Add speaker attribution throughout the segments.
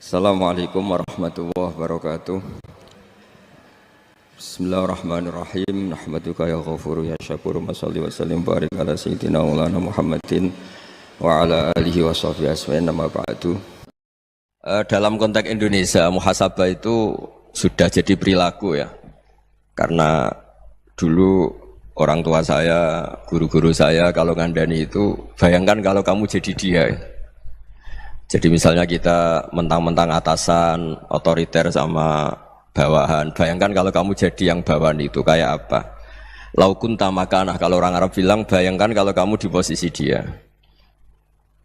Speaker 1: Assalamualaikum warahmatullahi wabarakatuh. Bismillahirrahmanirrahim. Nahmaduka ya ghafuru ya syakuru. Mashalli wa sallim barik ala sayyidina maulana Muhammadin wa ala alihi wa sahbihi asma'in nama ba'du. Dalam konteks Indonesia, muhasabah itu sudah jadi perilaku ya. Karena dulu orang tua saya, guru-guru saya kalau ngandani itu, bayangkan kalau kamu jadi dia ya. Jadi misalnya kita mentang-mentang atasan, otoriter sama bawahan. Bayangkan kalau kamu jadi yang bawahan itu kayak apa? Laukun tamakana, kalau orang Arab bilang, bayangkan kalau kamu di posisi dia.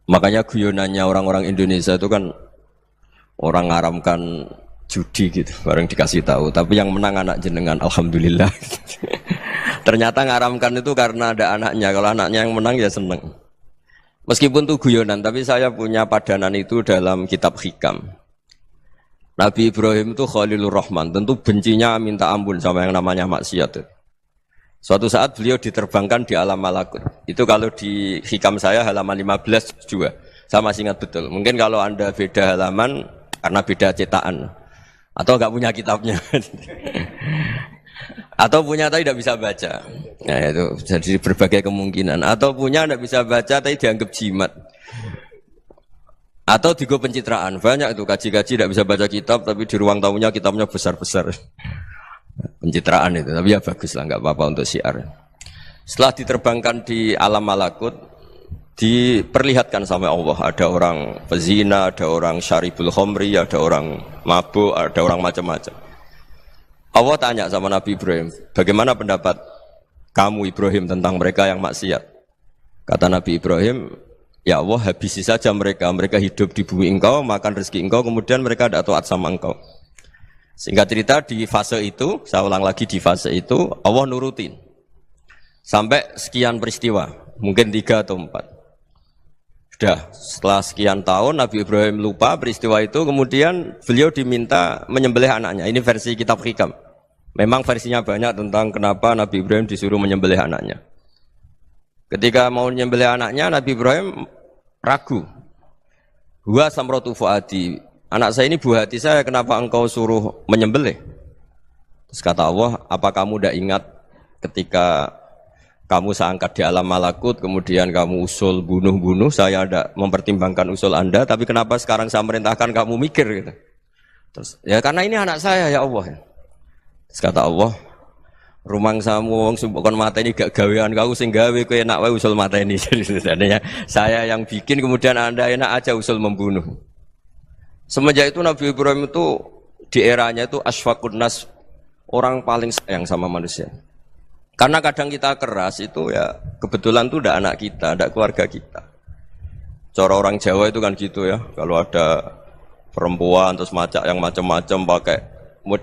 Speaker 1: Makanya guyonannya orang-orang Indonesia itu kan orang ngaramkan judi gitu, bareng dikasih tahu. Tapi yang menang anak jenengan, alhamdulillah. Ternyata ngaramkan itu karena ada anaknya. Kalau anaknya yang menang ya seneng. Meskipun itu guyonan, tapi saya punya padanan itu dalam kitab Hikam. Nabi Ibrahim itu Khalilur Rahman, tentu bencinya minta ampun sama yang namanya maksiat. Suatu saat beliau diterbangkan di alam malakut. Itu kalau di Hikam saya halaman 15 juga. Saya masih ingat betul. Mungkin kalau Anda beda halaman karena beda cetakan. Atau enggak punya kitabnya. Atau punya tapi tidak bisa baca. Nah itu jadi berbagai kemungkinan. Atau punya tidak bisa baca tapi dianggap jimat. Atau digo pencitraan. Banyak itu kaji-kaji tidak bisa baca kitab tapi di ruang tamunya kitabnya besar-besar. Pencitraan itu. Tapi ya bagus lah, nggak apa-apa untuk syiar. Setelah diterbangkan di alam malakut, diperlihatkan sama Allah. Ada orang pezina, ada orang syaribul khomri, ada orang mabuk, ada orang macam-macam. Allah tanya sama Nabi Ibrahim, bagaimana pendapat kamu Ibrahim tentang mereka yang maksiat? Kata Nabi Ibrahim, ya Allah habisi saja mereka. Mereka hidup di bumi engkau, makan rezeki engkau, kemudian mereka tidak taat sama engkau. Singkat cerita di fase itu, saya ulang lagi di fase itu, Allah nurutin. Sampai sekian peristiwa, mungkin 3 atau 4. Sudah, setelah sekian tahun Nabi Ibrahim lupa peristiwa itu, kemudian beliau diminta menyembelih anaknya. Ini versi kitab Hikam. Memang versinya banyak tentang kenapa Nabi Ibrahim disuruh menyembelih anaknya. Ketika mau menyembelih anaknya, Nabi Ibrahim ragu. Huwa samratu fuadi. Anak saya ini buah hati saya, kenapa engkau suruh menyembelih? Terus kata Allah, apa kamu tidak ingat ketika kamu saya angkat di alam malakut, kemudian kamu usul bunuh-bunuh, saya tidak mempertimbangkan usul Anda, tapi kenapa sekarang saya merintahkan kamu mikir gitu. Terus, ya karena ini anak saya ya Allah. Terus kata Allah, rumang samu wong sumpukon mata ini gak gawean kau sing gawe kowe enak wae usul mata ini. Jadi saya yang bikin, kemudian Anda enak aja usul membunuh. Semenjak itu Nabi Ibrahim itu di eranya itu asfaqun nas, orang paling sayang sama manusia. Karena kadang kita keras itu ya kebetulan itu udah anak kita, ada keluarga kita. Cara orang Jawa itu kan gitu ya. Kalau ada perempuan terus macak yang macam-macam pakai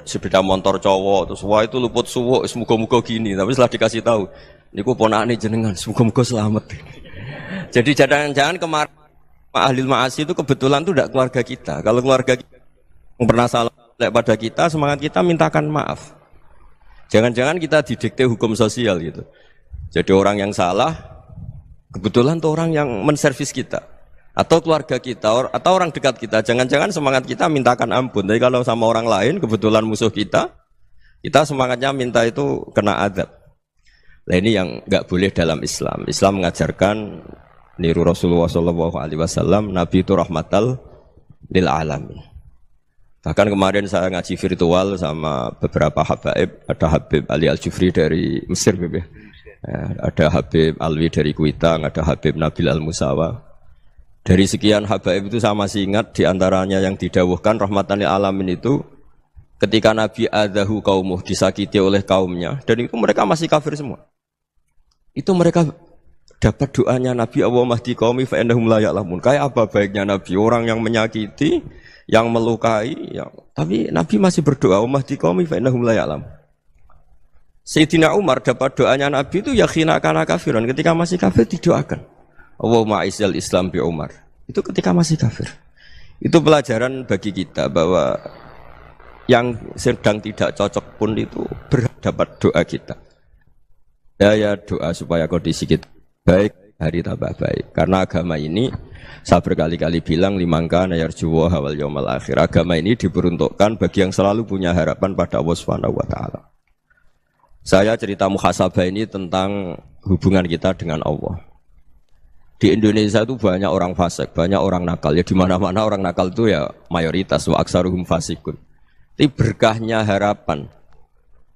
Speaker 1: sepeda motor cowok terus wah itu luput suwuk, semoga-moga gini. Tapi setelah dikasih tahu, niku ponakane jenengan, semoga-moga selamat. Jadi jangan-jangan kemarin ahli ma'asi itu kebetulan itu tidak keluarga kita. Kalau keluarga kita yang pernah salah pada kita, semangat kita mintakan maaf. Jangan-jangan kita didikte hukum sosial gitu. Jadi orang yang salah, kebetulan itu orang yang menservis kita. Atau keluarga kita, atau orang dekat kita. Jangan-jangan semangat kita mintakan ampun. Tapi kalau sama orang lain, kebetulan musuh kita semangatnya minta itu kena adab. Nah ini yang nggak boleh dalam Islam. Islam mengajarkan niru Rasulullah SAW, Nabi itu rahmatal lil alamin. Bahkan kemarin saya ngaji virtual sama beberapa habaib, ada Habib Ali Al-Jufri dari Mesir, ya, ada Habib Alwi dari Kuitang, ada Habib Nabil Al-Musawa. Dari sekian habaib itu saya masih ingat diantaranya yang didawuhkan rahmatan lil alamin itu ketika Nabi adahu kaumuh, disakiti oleh kaumnya, dan itu mereka masih kafir semua. Itu mereka dapat doanya Nabi, Allah mahdi qaumi fa innahum la ya'lamun. Kayak apa baiknya Nabi, orang yang menyakiti, yang melukai, tapi Nabi masih berdoa, Allah mahdi qaumi fa innahum la ya'lamun. Sayyidina Umar dapat doanya Nabi itu yakhina kana kafiran, ketika masih kafir didoakan. Allahumma a'izzal Islam bi Umar. Itu ketika masih kafir. Itu pelajaran bagi kita bahwa yang sedang tidak cocok pun itu berhak dapat doa kita. Ya doa supaya kondisi kita baik. hari tambah baik. Karena agama ini saya berkali-kali bilang limangka nayarjuwa hawal yaumal akhir. Agama ini diperuntukkan bagi yang selalu punya harapan pada Allah Subhanahu wa taala. Saya cerita muhasabah ini tentang hubungan kita dengan Allah. Di Indonesia itu banyak orang fasik, banyak orang nakal. Ya di mana-mana orang nakal itu ya mayoritas wa aksaruhum fasikun. Tapi berkahnya harapan.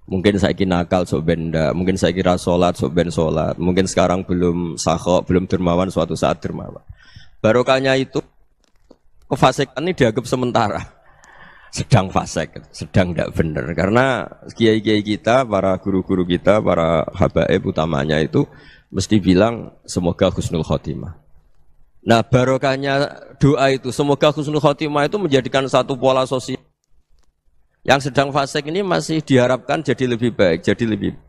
Speaker 1: Mungkin saya kira nakal sok benda, mungkin saya kira sholat sok ben sholat, mungkin sekarang belum sakhok, belum dermawan, suatu saat dermawan. Barokahnya itu kefasikan ini dianggap sementara. Sedang fasik, sedang tidak benar. Karena kiai-kiai kita, para guru-guru kita, para habaib utamanya itu mesti bilang semoga husnul khotimah. Nah barokahnya doa itu semoga husnul khotimah itu menjadikan satu pola sosial. Yang sedang fasik ini masih diharapkan jadi lebih baik, jadi lebih.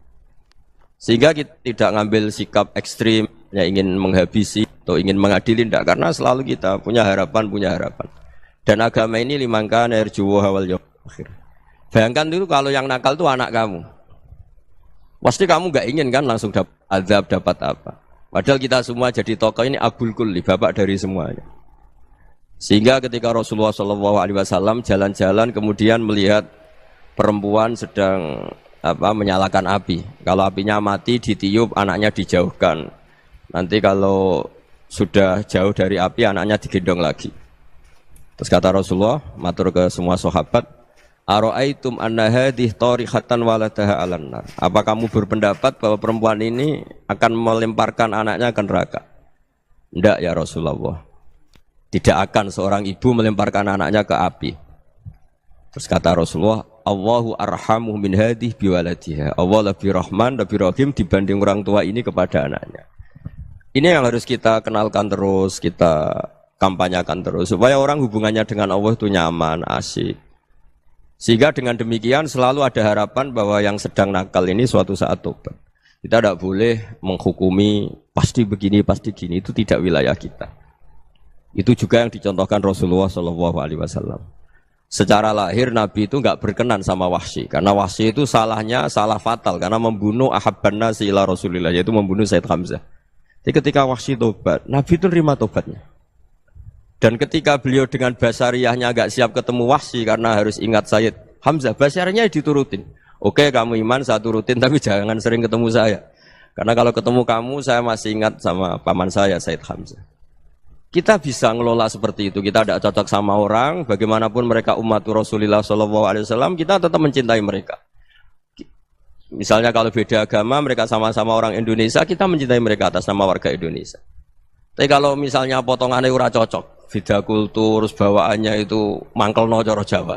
Speaker 1: Sehingga kita tidak ngambil sikap ekstrim, yang ingin menghabisi atau ingin mengadili, tidak. Karena selalu kita punya harapan, Dan agama ini limangka nerjuwa hawal yaumil akhir. Bayangkan itu kalau yang nakal itu anak kamu. Pasti kamu nggak ingin kan langsung dapat azab, dapat apa. Padahal kita semua jadi tokoh ini abul kulli, bapak dari semuanya. Sehingga ketika Rasulullah SAW jalan-jalan kemudian melihat perempuan sedang menyalakan api. Kalau apinya mati ditiup, anaknya dijauhkan. Nanti kalau sudah jauh dari api, anaknya digendong lagi. Terus kata Rasulullah, matur ke semua sahabat, Aro'aitum anna hadih tarihatan waladaha alan nar. Apa kamu berpendapat bahwa perempuan ini akan melemparkan anaknya ke neraka? Tidak ya Rasulullah. Tidak akan seorang ibu melemparkan anaknya ke api. Terus kata Rasulullah, Allahu arhamu min hadih biwaladiha. Allah lebih rahman, lebih rahim dibanding orang tua ini kepada anaknya. Ini yang harus kita kenalkan terus, kita kampanyakan terus. Supaya orang hubungannya dengan Allah itu nyaman, asik. Sehingga dengan demikian selalu ada harapan bahwa yang sedang nakal ini suatu saat tobat. Kita tidak boleh menghukumi pasti begini, pasti gini. Itu tidak wilayah kita. Itu juga yang dicontohkan Rasulullah SAW. Secara lahir Nabi itu nggak berkenan sama Wahsy. Karena Wahsy itu salahnya salah fatal. Karena membunuh ahabban nasi ila Rasulillah. Yaitu membunuh Sayyid Hamzah. Jadi ketika Wahsy tobat, Nabi itu terima tobatnya. Dan ketika beliau dengan basariyahnya agak siap ketemu Wahsy karena harus ingat Sayyid Hamzah, basariyahnya diturutin. Oke kamu iman saya turutin tapi jangan sering ketemu saya. Karena kalau ketemu kamu saya masih ingat sama paman saya Sayyid Hamzah. Kita bisa ngelola seperti itu. Kita tidak cocok sama orang, bagaimanapun mereka umat Rasulullah SAW, kita tetap mencintai mereka. Misalnya kalau beda agama, mereka sama-sama orang Indonesia, kita mencintai mereka atas nama warga Indonesia. Tapi kalau misalnya potongannya ora cocok, beda kultur, bawaannya itu mangkelno cara Jawa,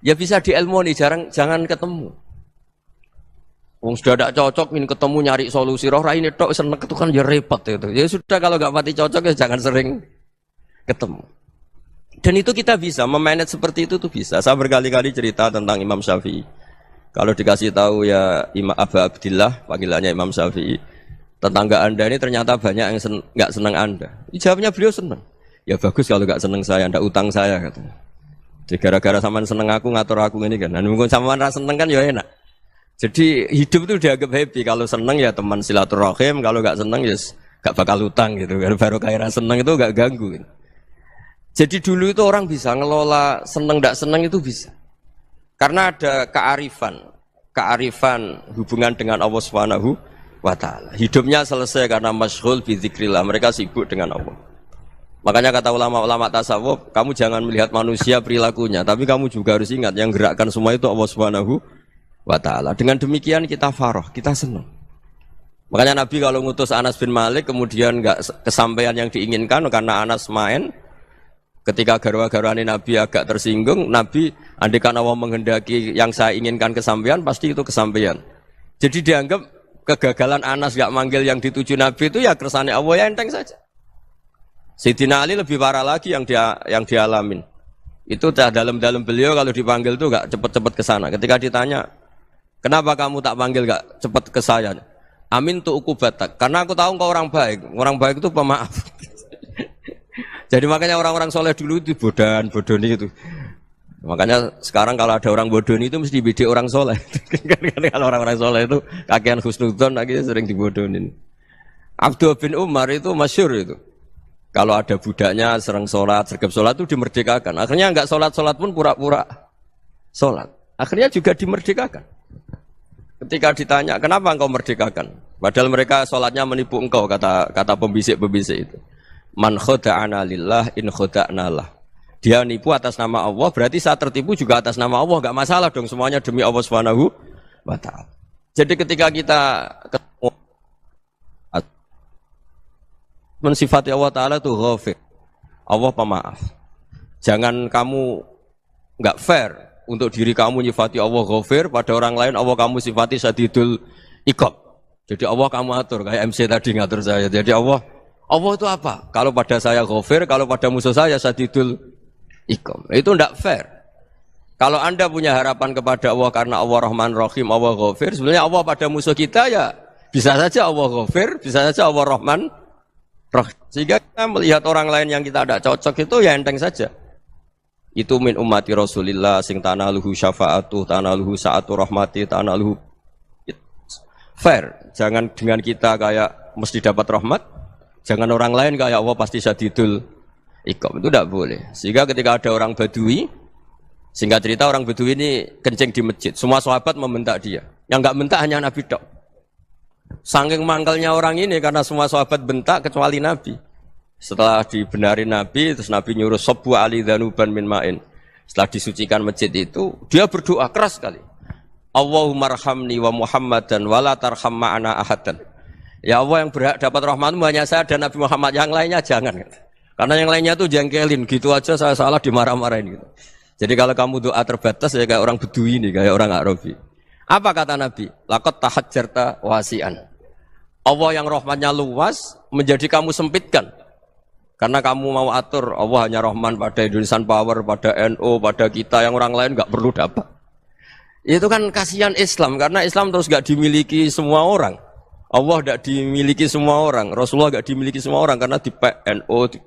Speaker 1: ya bisa diilmoni, jangan ketemu. Wong sudah tidak cocok, ingin ketemu nyari solusi. Roh ini tok seneng itu kan ya repot itu. Ya sudah kalau nggak pati cocok ya jangan sering ketemu. Dan itu kita bisa memanage seperti itu tuh bisa. Saya berkali-kali cerita tentang Imam Syafi'i. Kalau dikasih tahu ya Imam Aba Abdillah, panggilannya Imam Syafi'i, tetangga anda ini ternyata banyak yang nggak senang anda. Jawabnya beliau senang. Ya bagus kalau nggak senang saya, anda utang saya katanya. Jadi gara-gara saman seneng aku ngatur aku ini kan. Dan mungkin saman rasa seneng kan ya enak. Jadi hidup itu dianggap happy. Kalau seneng ya teman silaturahim, kalau nggak seneng ya nggak bakal utang gitu. Baru kayak seneng itu nggak ganggu. Gitu. Jadi dulu itu orang bisa ngelola seneng nggak seneng itu bisa. Karena ada kearifan hubungan dengan Allah Subhanahu wa ta'ala. Hidupnya selesai karena masyghul bi dzikrillah. Mereka sibuk dengan Allah. Makanya kata ulama-ulama tasawuf, kamu jangan melihat manusia perilakunya, tapi kamu juga harus ingat yang gerakkan semua itu Allah Subhanahu wa ta'ala. Dengan demikian kita farah, kita senang. Makanya Nabi kalau ngutus Anas bin Malik kemudian enggak kesampaian yang diinginkan karena Anas main, ketika garwa-garwane Nabi agak tersinggung, Nabi andikan Allah menghendaki yang saya inginkan kesampaian, pasti itu kesampaian. Jadi dianggap kegagalan Anas gak manggil yang dituju Nabi itu ya kersane Allah ya enteng saja. Sayyidina Ali lebih parah lagi yang dialamin. Itu dalam beliau kalau dipanggil itu gak cepet-cepet ke sana. Ketika ditanya, kenapa kamu tak panggil gak cepet ke saya? Amin tu ukubatak. Karena aku tahu engkau orang baik. Orang baik itu pemaaf. Jadi makanya orang-orang soleh dulu itu bodoni itu. Makanya sekarang kalau ada orang bodoni itu mesti bidik orang soleh. Kalau orang-orang soleh itu kakean husnudzon akhirnya sering dibodonin. Abdullah bin Umar itu masyhur itu. Kalau ada budaknya sering sholat, sergap sholat itu dimerdekakan. Akhirnya enggak sholat pun pura-pura sholat. Akhirnya juga dimerdekakan. Ketika ditanya, kenapa engkau merdekakan? Padahal mereka sholatnya menipu engkau, kata pembisik-pembisik itu. Man khoda'ana lillah in khoda'na lah. Dia nipu atas nama Allah, berarti saat tertipu juga atas nama Allah. Enggak masalah dong, semuanya demi Allah Subhanahu wa ta'ala. Jadi ketika kita ketemu mensifati Allah Ta'ala itu ghafir, Allah pemaaf. Jangan kamu enggak fair untuk diri kamu nyifati Allah ghafir, pada orang lain Allah kamu sifati syadidul iqab. Jadi Allah kamu atur, kayak MC tadi ngatur saya. Jadi Allah itu apa? Kalau pada saya ghafir, kalau pada musuh saya syadidul iqab. Itu enggak fair. Kalau Anda punya harapan kepada Allah karena Allah Rahman Rahim, Allah ghafir, sebenarnya Allah pada musuh kita ya bisa saja Allah ghafir, bisa saja Allah Rahman Rahim. Sehingga kita melihat orang lain yang kita tidak cocok itu ya enteng saja. Itu min ummati Rasulillah sing tanaluhu syafa'atu, tanaluhu sa'atu rahmati, tanaluhu fair. Jangan dengan kita kayak mesti dapat rahmat, jangan orang lain kayak Allah pasti syadidul iqab. Itu tidak boleh. Sehingga ketika ada orang Badui, singkat cerita orang Badui ini kencing di masjid, semua sahabat membentak dia. Yang enggak bentak hanya Nabi tok. Saking mangkelnya orang ini karena semua sahabat bentak kecuali Nabi. Setelah dibenarin Nabi, terus Nabi nyuruh sabbu ali dhanuban min ma'in. Setelah disucikan masjid itu, dia berdoa keras sekali. Allahumma arhamni wa Muhammadan wa la tarham ma'ana ahadan. Ya Allah, yang berhak dapat rahmatmu hanya saya dan Nabi Muhammad, yang lainnya jangan. Karena yang lainnya tuh jengkelin, gitu aja saya salah dimarah-marahin gitu. Jadi kalau kamu doa terbatas ya kayak orang Bedui ini, kayak orang Arabi. Apa kata Nabi? Laqad tahajjarta wasi'an. Allah yang rahmatnya luas menjadi kamu sempitkan. Karena kamu mau atur Allah hanya Rahman pada Indonesian Power, pada NU, pada kita, yang orang lain nggak perlu dapat. Itu kan kasihan Islam, karena Islam terus nggak dimiliki semua orang. Allah nggak dimiliki semua orang, Rasulullah nggak dimiliki semua orang, karena di NU, di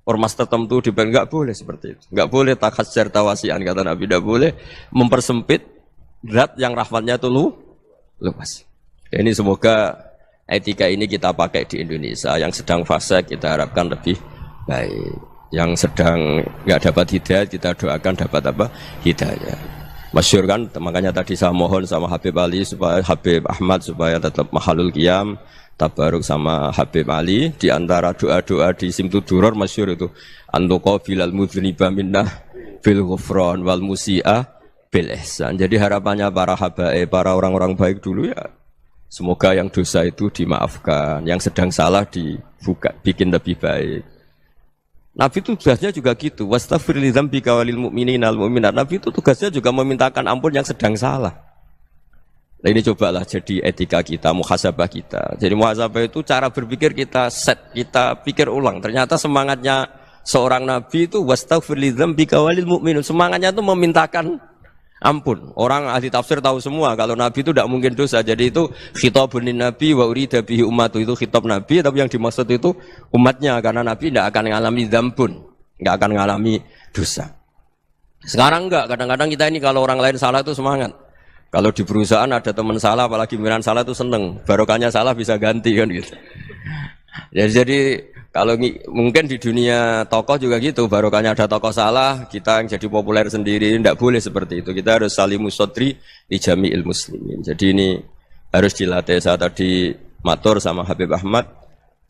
Speaker 1: ormas tertentu, di nggak boleh seperti itu. Nggak boleh takhasyar tawasian, kata Nabi, nggak boleh mempersempit zat yang rahmatnya itu luas. Ini semoga etika ini kita pakai di Indonesia. Yang sedang fase kita harapkan lebih baik. Yang sedang nggak dapat hidayah kita doakan dapat apa? Hidayah. Masyhur kan, makanya tadi saya mohon sama Habib Ali supaya Habib Ahmad supaya tetap mahalul qiyam, tabaruk sama Habib Ali. Di antara doa-doa di Simtud Duror masyhur itu antuqa bilal mudhniba minnah bil ghufran wal musi'ah bil ihsan. Jadi harapannya para habaib, para orang-orang baik dulu ya, semoga yang dosa itu dimaafkan, yang sedang salah dibuka, bikin lebih baik. Nabi itu tugasnya juga gitu. Wastaghfir li dzambika walil mu'minina wal mu'minat. Nabi itu tugasnya juga memintakan ampun yang sedang salah. Nah, ini cobalah jadi etika kita, muhasabah kita. Jadi muhasabah itu cara berpikir kita set, kita pikir ulang. Ternyata semangatnya seorang nabi itu wastaghfir li dzambika walil mu'minun. Semangatnya itu memintakan ampun. Orang ahli tafsir tahu semua kalau Nabi itu tidak mungkin dosa. Jadi itu khitabun Nabi wa urida bihi ummatu, itu khitab Nabi, tapi yang dimaksud itu umatnya, karena Nabi tidak akan mengalami dzambun, tidak akan mengalami dosa. Sekarang enggak, kadang-kadang kita ini kalau orang lain salah itu semangat. Kalau di perusahaan ada teman salah, apalagi pimpinan salah itu seneng. Barokahnya salah bisa ganti kan gitu. Jadi kalau mungkin di dunia tokoh juga gitu, barokahnya ada tokoh salah, kita yang jadi populer sendiri, tidak boleh seperti itu. Kita harus salimus sodri di jami'il muslimin. Jadi ini harus dilatih. Saya tadi matur sama Habib Ahmad,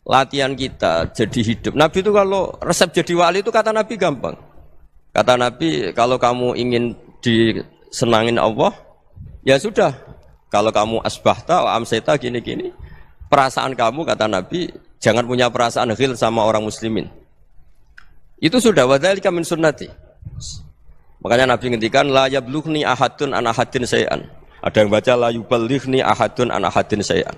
Speaker 1: latihan kita jadi hidup. Nabi itu kalau resep jadi wali itu kata Nabi gampang. Kata Nabi, kalau kamu ingin disenangin Allah, ya sudah. Kalau kamu asbahta wa amseta gini-gini, perasaan kamu, kata Nabi, jangan punya perasaan ghil sama orang muslimin. Itu sudah wadzalika min sunnati. Makanya Nabi ngendikan la yablughni ahadun an ahadin syai'an. Ada yang baca la yuballighni ahadun an ahadin syai'an.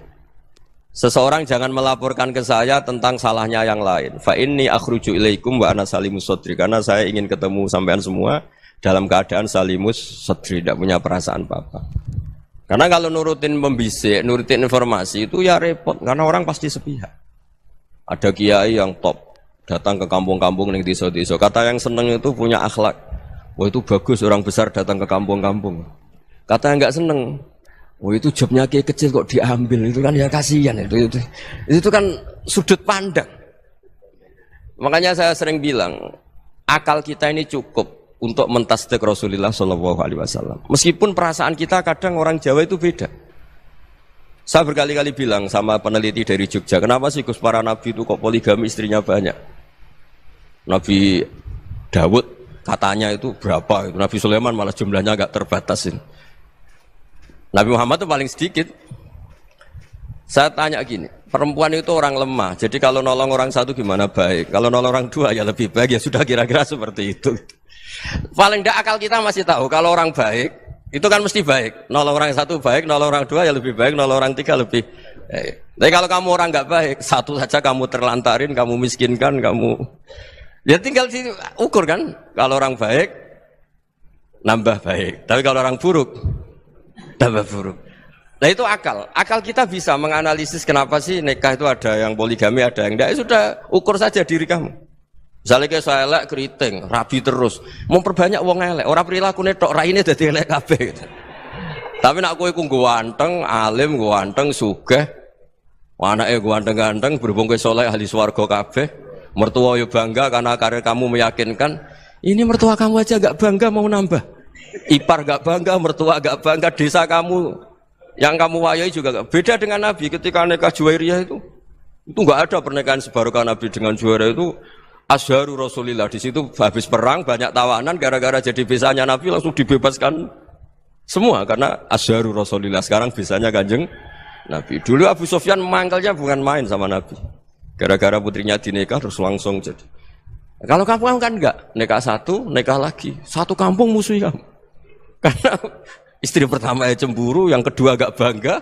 Speaker 1: Seseorang jangan melaporkan ke saya tentang salahnya yang lain. Fa inni akhruju ilaikum wa ana salimus sadri. Karena saya ingin ketemu sampean semua dalam keadaan salimus sadri, tidak punya perasaan apa-apa. Karena kalau nurutin membisik, nurutin informasi itu ya repot, karena orang pasti sepihak. Ada kiai yang top, datang ke kampung-kampung ning desa-desa. Kata yang seneng itu punya akhlak. Wah itu bagus orang besar datang ke kampung-kampung. Kata yang enggak seneng, Oh itu jobnya kayak kecil kok diambil, itu kan ya kasihan itu kan sudut pandang. Makanya saya sering bilang akal kita ini cukup untuk mentasdik Rasulullah Shallallahu Alaihi Wasallam. Meskipun perasaan kita kadang orang Jawa itu beda. Saya berkali-kali bilang sama peneliti dari Jogja, kenapa sih Gus para nabi itu kok poligami istrinya banyak? Nabi Dawud katanya itu berapa? Nabi Sulaiman malah jumlahnya agak terbatasin. Nabi Muhammad itu paling sedikit. Saya tanya gini, perempuan itu orang lemah, jadi kalau nolong orang satu gimana baik, kalau nolong orang dua ya lebih baik, ya sudah kira-kira seperti itu. Paling tidak akal kita masih tahu, kalau orang baik, itu kan mesti baik, nolong orang satu baik, nolong orang dua ya lebih baik, nolong orang tiga lebih baik. Tapi kalau kamu orang nggak baik, satu saja kamu terlantarin, kamu miskinkan, kamu ya tinggal diukur kan, kalau orang baik, nambah baik, tapi kalau orang buruk, tambah buruk. Nah itu akal. Akal kita bisa menganalisis kenapa sih nikah itu ada yang poligami, ada yang enggak. Sudah ukur saja diri kamu. Misalnya kayak saya elek keriting, rabi terus, memperbanyak wong elek. Orang perilaku netok raine dadi elek kabeh. Gitu. Tapi nak kowe ku ganteng, alim, ganteng, sugih, anake ganteng-ganteng, berhubung kowe saleh ahli swarga kabeh, mertua yo bangga karena karir kamu meyakinkan. Ini mertua kamu aja enggak bangga mau nambah. Ipar enggak bangga, mertua enggak bangga, desa kamu yang kamu wayai juga beda dengan Nabi ketika nikah Juwairiyah itu nggak ada pernikahan sebarokah Nabi dengan Juwairiyah itu asharu Rasulillah. Di situ habis perang banyak tawanan gara-gara jadi besanya Nabi langsung dibebaskan semua karena asharu Rasulillah. Sekarang besanya Kanjeng Nabi. Dulu Abu Sufyan mangkalnya bukan main sama Nabi gara-gara putrinya dinikah terus langsung jadi. Kalau kamu kan enggak nikah satu nikah lagi satu kampung musuh kamu karena istri pertama ya cemburu, yang kedua agak bangga.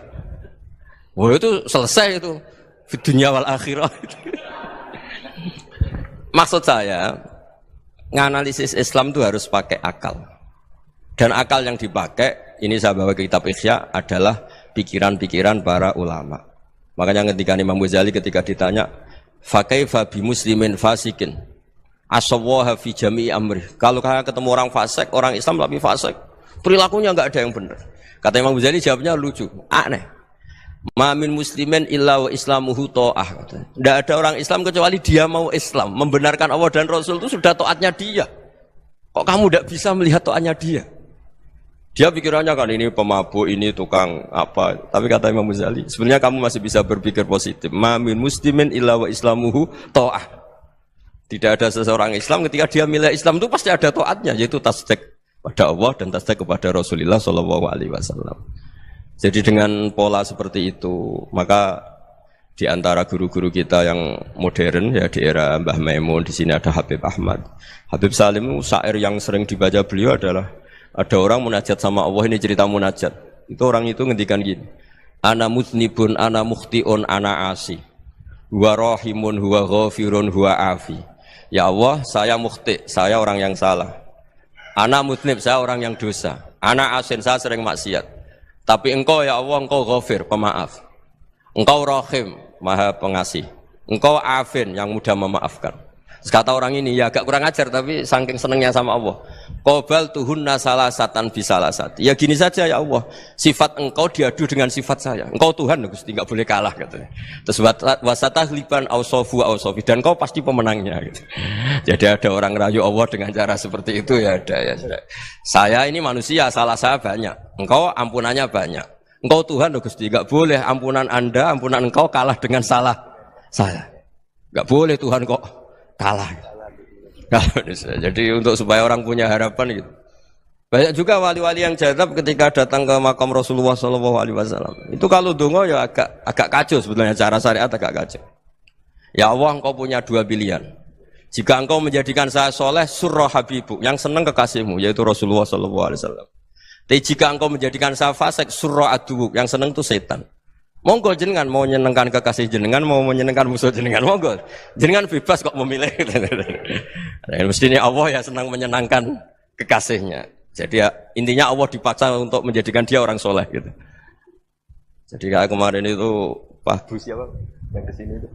Speaker 1: Wah itu selesai itu. Di dunia wal akhirah. Maksud saya, nganalisis Islam itu harus pakai akal. Dan akal yang dipakai, ini saya bawa ke kitab Ihya, adalah pikiran-pikiran para ulama. Makanya ketika Imam Ghazali ketika ditanya, fakaifa bi muslimin fasikin asawwaha fi jami'i amri. Kalau kalian ketemu orang fasik, orang Islam tapi fasik, perilakunya enggak ada yang benar. Kata Imam Ghazali jawabnya lucu, aneh. Ma min muslimin illa wa islamuhu ta'ah. Enggak ada orang Islam kecuali dia mau Islam, membenarkan Allah dan Rasul itu sudah taatnya dia. Kok kamu enggak bisa melihat taatnya dia? Dia pikirannya kan ini pemabuk, ini tukang apa. Tapi kata Imam Ghazali, sebenarnya kamu masih bisa berpikir positif. Ma min muslimin illa wa islamuhu ta'ah. Tidak ada seseorang Islam ketika dia milih Islam itu pasti ada taatnya, yaitu tasdik pada Allah dan tasdik kepada Rasulullah Shallallahu Alaihi Wasallam. Jadi dengan pola seperti itu, maka di antara guru-guru kita yang modern ya di era Mbah Maimun, di sini ada Habib Ahmad, Habib Salim, syair yang sering dibaca beliau adalah ada orang munajat sama Allah. Ini cerita munajat. Itu orang itu ngendikan gini, ana muznibun, ana mukhtiun, ana asi, huwa rahimun, huwa ghafirun, huwa afi. Ya Allah, saya mukhti, saya orang yang salah. Ana mutnib, saya orang yang dosa. Ana asin, saya sering maksiat. Tapi engkau ya Allah, engkau ghafir, pemaaf. Engkau rahim, maha pengasih. Engkau afin, yang mudah memaafkan. Kata orang ini, ya agak kurang ajar, tapi saking senengnya sama Allah. Qobal tuhunna salasatan bisalasat. Ya gini saja ya Allah, sifat engkau diadu dengan sifat saya. Engkau Tuhan, Gusti, enggak boleh kalah katanya. Terus wasatahliban ausofu ausofi, dan engkau pasti pemenangnya gitu. Jadi ada orang rayu Allah dengan cara seperti itu ya ada ya. Saya ini manusia, salah saya banyak. Engkau ampunannya banyak. Engkau Tuhan, Gusti, enggak boleh ampunan Anda, ampunan engkau kalah dengan salah saya. Enggak boleh Tuhan kok kalah. Jadi untuk supaya orang punya harapan gitu. Banyak juga wali-wali yang jadab ketika datang ke makam Rasulullah SAW. Itu kalau dongo ya agak kacau sebetulnya, cara syariat agak kacau. Ya Allah, engkau punya dua pilihan. Jika engkau menjadikan saya soleh, surah habibu, yang senang kekasihmu, yaitu Rasulullah SAW. Tapi jika engkau menjadikan saya fasik, surah aduwuk, yang senang itu setan. Monggo jenengan mau menyenangkan kekasih jenengan, mau menyenangkan musuh jenengan, monggo. Jenengan bebas kok memilih. Mestinya Allah ya senang menyenangkan kekasihnya. Jadi ya, intinya Allah dipaksa untuk menjadikan dia orang soleh gitu. Jadi kayak kemarin itu Pak Bu siapa yang kesini itu,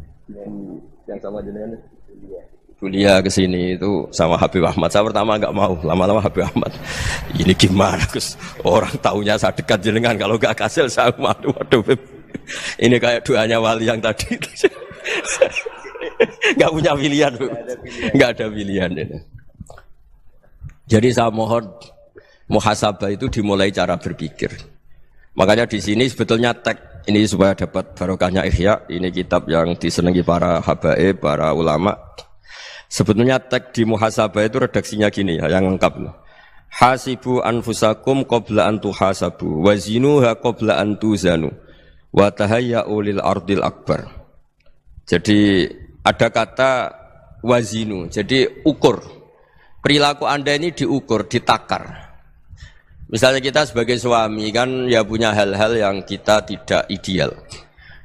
Speaker 1: yang sama jenengan itu, kuliah ke sini itu sama Habib Ahmad. Saya pertama nggak mau, lama-lama Habib Ahmad. Ini gimana, Gus? Orang taunya saya dekat jenengan, kalau nggak kasil saya waduh. Ini kayak doanya wali yang tadi. Nggak punya pilihan, Bu. Nggak ada pilihan. Jadi saya mohon muhasabah itu dimulai cara berpikir. Makanya di sini sebetulnya tag ini supaya dapat barokahnya Ihya. Ini kitab yang disenangi para habaib, para ulama. Sebetulnya tag di muhasabah itu redaksinya gini ya, yang lengkap. Hasibu anfusakum qabla an tuhasabu wa zinuha qabla an tuzanu wa tahayya'u lil ardil akbar. Jadi ada kata wazinu, jadi ukur. Perilaku Anda ini diukur, ditakar. Misalnya kita sebagai suami kan ya punya hal-hal yang kita tidak ideal.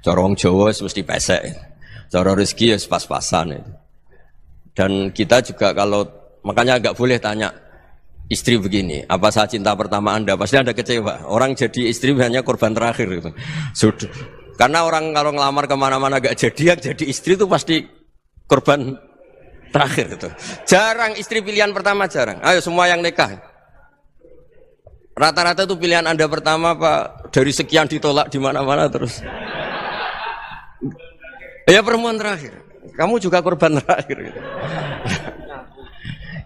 Speaker 1: Cara wong Jawa mesti pesek. Cara rezeki ya pas-pasan itu. Dan kita juga kalau, makanya enggak boleh tanya istri begini, apa saya cinta pertama Anda? Pasti Anda kecewa. Orang jadi istri hanya korban terakhir gitu. Sudah. Karena orang kalau ngelamar kemana-mana enggak jadi, yang jadi istri itu pasti korban terakhir gitu. Jarang istri pilihan pertama, jarang. Ayo semua yang nikah. Rata-rata itu pilihan Anda pertama Pak, dari sekian ditolak di mana-mana terus. Ya perempuan terakhir. Kamu juga korban terakhir gitu.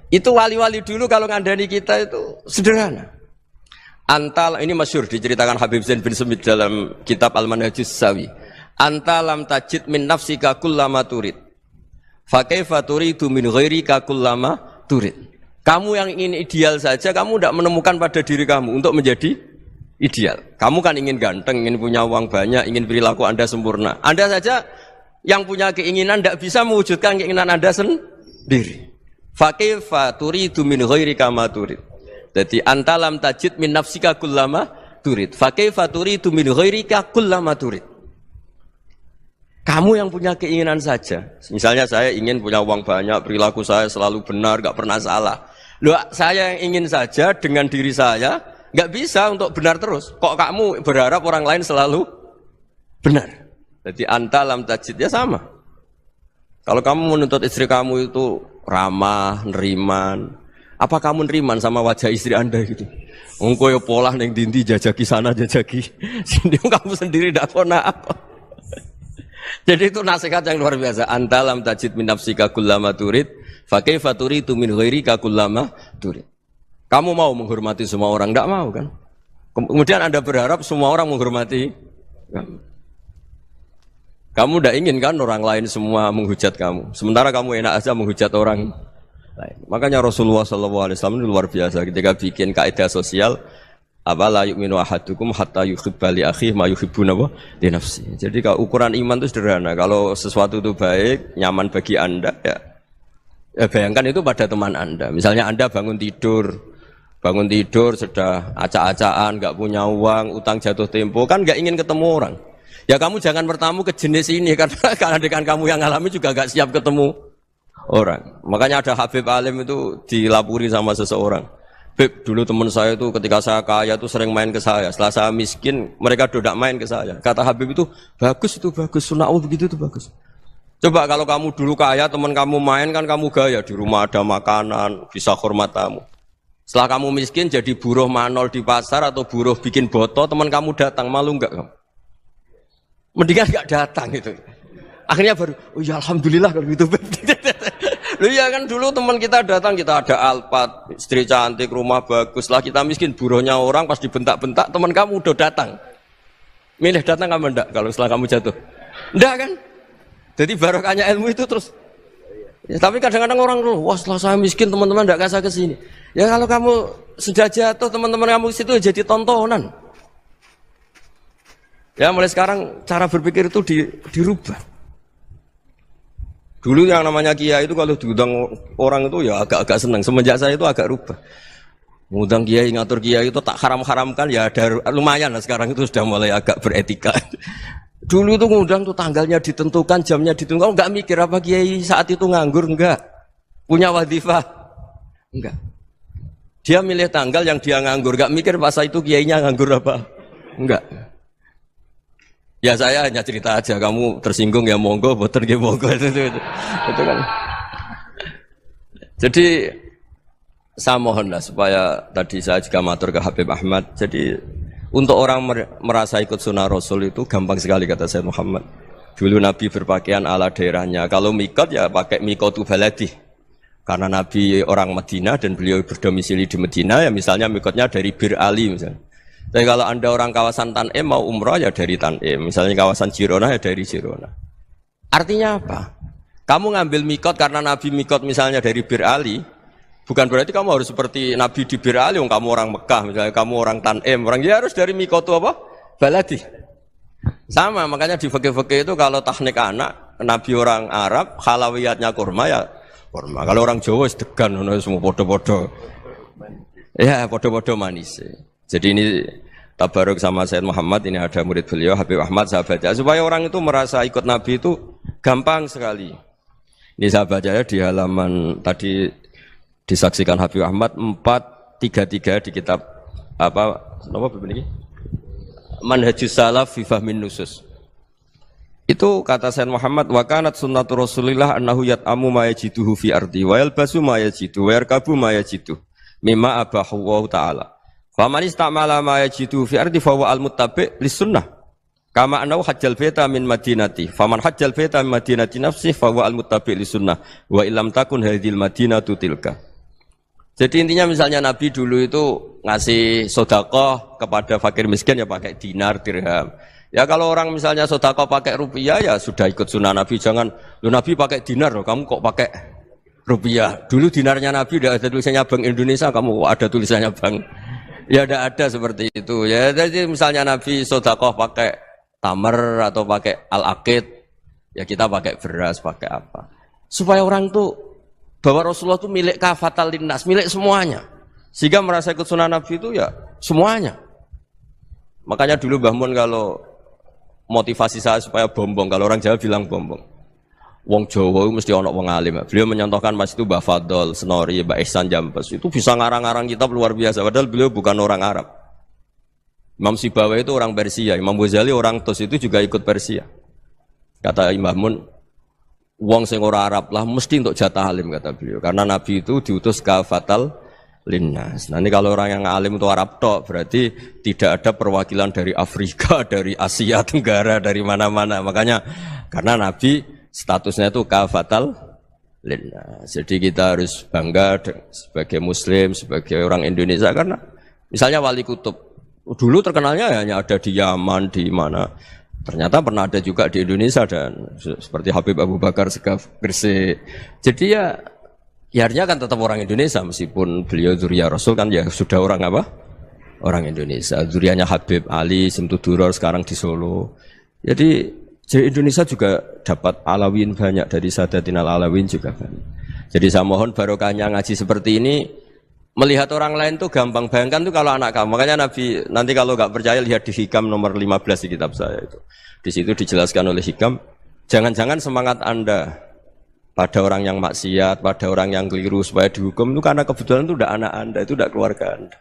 Speaker 1: Itu wali-wali dulu kalau ngandani kita itu sederhana. Antal, ini masyhur diceritakan Habib Zain bin Semit dalam kitab Al-Manhajus Sawi. Anta lam tajid min nafsika kullama turid. Fa kaifa turidu min ghairika kullama turid. Kamu yang ingin ideal saja, kamu tidak menemukan pada diri kamu untuk menjadi ideal. Kamu kan ingin ganteng, ingin punya uang banyak, ingin perilaku Anda sempurna. Anda saja yang punya keinginan tidak bisa mewujudkan keinginan Anda sendiri. Fa kaifa turidu min ghairika ma turid. Jadi anta lam tajid min nafsika kullama turid. Fa kaifa turidu min ghairika kullama turid. Kamu yang punya keinginan saja. Misalnya saya ingin punya uang banyak, perilaku saya selalu benar, enggak pernah salah. Loh, saya yang ingin saja dengan diri saya enggak bisa untuk benar terus. Kok kamu berharap orang lain selalu benar? Jadi anta lam tajid ya sama. Kalau kamu menuntut istri kamu itu ramah, neriman, apa kamu neriman sama wajah istri Anda gitu? Engko yo pola ning dindi jajaki sana jajaki sini, kamu sendiri ndak kona apa. Jadi itu nasihat yang luar biasa. Anta lam tajid min nafsika kullama turid, fa kaifa turidu min ghairika kullama turid. Kamu mau menghormati semua orang, ndak mau kan? Kemudian Anda berharap semua orang menghormati kamu. Kamu tidak ingin kan orang lain semua menghujat kamu. Sementara kamu enak aja menghujat orang lain. Makanya Rasulullah SAW itu luar biasa ketika bikin kaidah sosial. Apa la yu'minu ahadukum hatta yuhibba li akhihi ma yuhibbu li nafsi. Jadi kalau ukuran iman itu sederhana. Kalau sesuatu itu baik, nyaman bagi Anda ya bayangkan itu pada teman Anda. Misalnya Anda bangun tidur sudah acak-acakan, enggak punya uang, utang jatuh tempo, kan enggak ingin ketemu orang. Ya kamu jangan bertamu ke jenis ini karena dengan kamu yang alami juga gak siap ketemu orang. Makanya ada Habib Alim itu dilapuri sama seseorang. Beb, dulu teman saya itu ketika saya kaya itu sering main ke saya. Setelah saya miskin, mereka tidak main ke saya. Kata Habib itu bagus, sunnaul begitu itu bagus. Coba kalau kamu dulu kaya, teman kamu main kan kamu gaya, di rumah ada makanan, bisa hormat tamu. Setelah kamu miskin jadi buruh manol di pasar atau buruh bikin boto, teman kamu datang, malu enggak kamu? Mendingan enggak datang gitu. Akhirnya baru, oh ya alhamdulillah kalau gitu. Loh ya kan dulu teman kita datang, kita ada Alphard, istri cantik, rumah bagus. Lah kita miskin, buruhnya orang pas dibentak-bentak, teman kamu udah datang. Milih datang kamu enggak kalau setelah kamu jatuh? Enggak kan? Jadi barokahnya ilmu itu terus. Ya, tapi kadang-kadang orang, wah setelah saya miskin teman-teman enggak kasih ke sini. Ya kalau kamu sudah jatuh, teman-teman kamu situ jadi tontonan. Ya mulai sekarang cara berpikir itu dirubah. Dulu yang namanya kiai itu kalau diundang orang itu ya agak-agak senang. Semenjak saya itu agak rubah. Mengundang kiai, ngatur kiai itu tak haram-haramkan ya ada lumayan lah sekarang itu sudah mulai agak beretika. Dulu itu ngundang tuh tanggalnya ditentukan, jamnya ditentukan. Enggak mikir apa kiai saat itu nganggur, enggak. Punya wadifah, enggak. Dia milih tanggal yang dia nganggur, enggak mikir pas itu kiainya nganggur apa. Enggak. Ya saya hanya cerita aja, kamu tersinggung ya monggo, boten ya monggo itu kan. Jadi saya mohonlah supaya tadi saya juga matur ke Habib Ahmad. Jadi untuk orang merasa ikut sunnah Rasul itu gampang sekali kata Sayyid Muhammad. Dulu Nabi berpakaian ala daerahnya. Kalau mikot ya pakai mikotu baladi. Karena Nabi orang Madinah dan beliau berdomisili di Madinah ya misalnya mikotnya dari Bir Ali misalnya. Tapi kalau Anda orang kawasan Tanim mau umrah ya dari Tanim. Misalnya kawasan Jirona ya dari Jirona. Artinya apa? Kamu ngambil mikot karena Nabi mikot misalnya dari Bir Ali, bukan berarti kamu harus seperti Nabi di Bir Ali, kamu orang Mekah, misalnya kamu orang Tanim, orang ya harus dari mikot itu apa? Baladi. Sama, makanya di fikih-fikih itu kalau teknik anak, Nabi orang Arab, halawiyatnya kurma ya kurma. Kalau orang Jawa sedegan, semua podo-podo. Ya, podo-podo manis. Jadi ini tabaruk sama Sayyid Muhammad, ini ada murid beliau, Habib Ahmad, sahabatnya. Supaya orang itu merasa ikut Nabi itu gampang sekali. Ini saya baca ya di halaman tadi disaksikan Habib Ahmad 433 di kitab apa begini? Manhajus Salaf fi Fahmin Nusus. Itu kata Sayyid Muhammad wa kanat sunnatu Rasulillah annahu yat'amu ma yajiduhu fi ardi wa yalbasu ma yajidu wa yarkabu ma yajidu mimma abahu wa ta'ala. Fa man istamala ma yajidu fi ardi fa huwa al-muttabi' lis sunnah. Kama anau hajjal baita min madinati, faman hajjal baita min madinati nafsi fa huwa al-muttabi' li sunnah wa illam takun hadhil madinatu tilka. Jadi intinya misalnya Nabi dulu itu ngasih sedekah kepada fakir miskin ya pakai dinar, dirham. Ya kalau orang misalnya sedekah pakai rupiah ya sudah ikut sunnah Nabi, jangan lu Nabi pakai dinar loh, kamu kok pakai rupiah. Dulu dinarnya Nabi udah ada tulisannya Bank Indonesia, kamu kok ada tulisannya Bank. Ya tidak ada seperti itu. Ya jadi misalnya Nabi sedekah pakai tamar atau pakai al-aqid, ya kita pakai beras, pakai apa. Supaya orang tuh, bahwa Rasulullah itu milik kafatal linnas, milik semuanya. Sehingga merasa ikut sunnah Nabi itu ya semuanya. Makanya dulu Mbah Mun kalau motivasi saya supaya bombong, kalau orang Jawa bilang bombong. Wong Jawa itu mesti ono wong alim. Beliau menyontohkan mas itu Mbah Fadol, Senori, Mbah Ihsan Jambes. Itu bisa ngarang-ngarang kitab luar biasa, padahal beliau bukan orang Arab. Imam Sibawa itu orang Persia, Imam Ghazali orang Tus itu juga ikut Persia. Kata Imam Mun, wong sing ora Arab lah mesti untuk jatah alim kata beliau. Karena Nabi itu diutus kafatal linnas. Nanti kalau orang yang alim itu Arab tok, berarti tidak ada perwakilan dari Afrika, dari Asia Tenggara, dari mana-mana. Makanya karena Nabi statusnya itu kafatal linnas. Jadi kita harus bangga sebagai Muslim, sebagai orang Indonesia karena misalnya Wali Kutub. Dulu terkenalnya hanya ada di Yaman, di mana. Ternyata pernah ada juga di Indonesia dan seperti Habib Abu Bakar Segaf Gresik. Jadi ya artinya kan tetap orang Indonesia meskipun beliau dzurriyyah Rasul kan ya sudah orang apa? Orang Indonesia. Dzurriyyahnya Habib Ali Simtuduror sekarang di Solo. Jadi Indonesia juga dapat alawin banyak dari Sadatinal Alawin juga banyak. Jadi saya mohon barokahnya ngaji seperti ini. Melihat orang lain tuh gampang, bayangkan tuh kalau anak kamu. Makanya Nabi, nanti kalau nggak percaya lihat di Hikam nomor 15 di kitab saya itu. Di situ dijelaskan oleh Hikam, jangan-jangan semangat Anda pada orang yang maksiat, pada orang yang keliru supaya dihukum itu karena kebetulan itu udah anak Anda, itu udah keluarga Anda.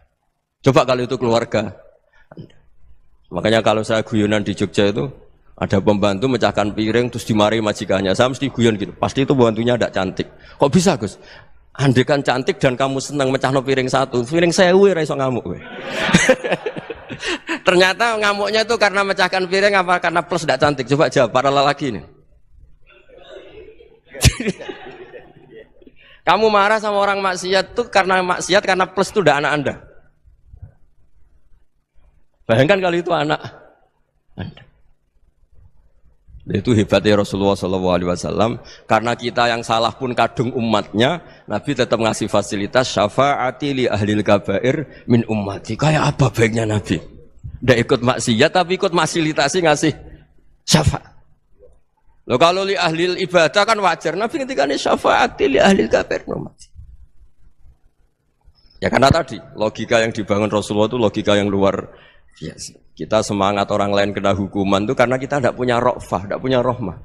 Speaker 1: Coba kalau itu keluarga Anda. Makanya kalau saya guyonan di Jogja itu ada pembantu mecahkan piring terus dimarahi majikannya. Saya mesti guyon gitu. Pasti itu pembantunya tidak cantik. Kok bisa, Gus? Andai kan cantik dan kamu senang mecahno piring satu, piring 1000 ora iso ngamuk kowe. Ternyata ngamuknya itu karena mecahkan piring apa karena plus tidak cantik? Coba jawab para lelaki ini. Kamu marah sama orang maksiat itu karena maksiat karena plus itu udah anak Anda. Bayangkan kalau itu anak Anda. Itu hebatnya Rasulullah SAW. Karena kita yang salah pun kadung umatnya, Nabi tetap ngasih fasilitas syafaati li ahlil kabair min ummati. Kayak apa baiknya Nabi? Tidak ikut maksiat tapi ikut fasilitasi ngasih syafaat. Loh kalau li ahlil ibadah kan wajar. Nabi ketika ini syafaati li ahlil kabair min ummati. Ya karena tadi logika yang dibangun Rasulullah itu logika yang luar biasa. Kita semangat orang lain kena hukuman itu karena kita tidak punya ra'fah, tidak punya rahmah.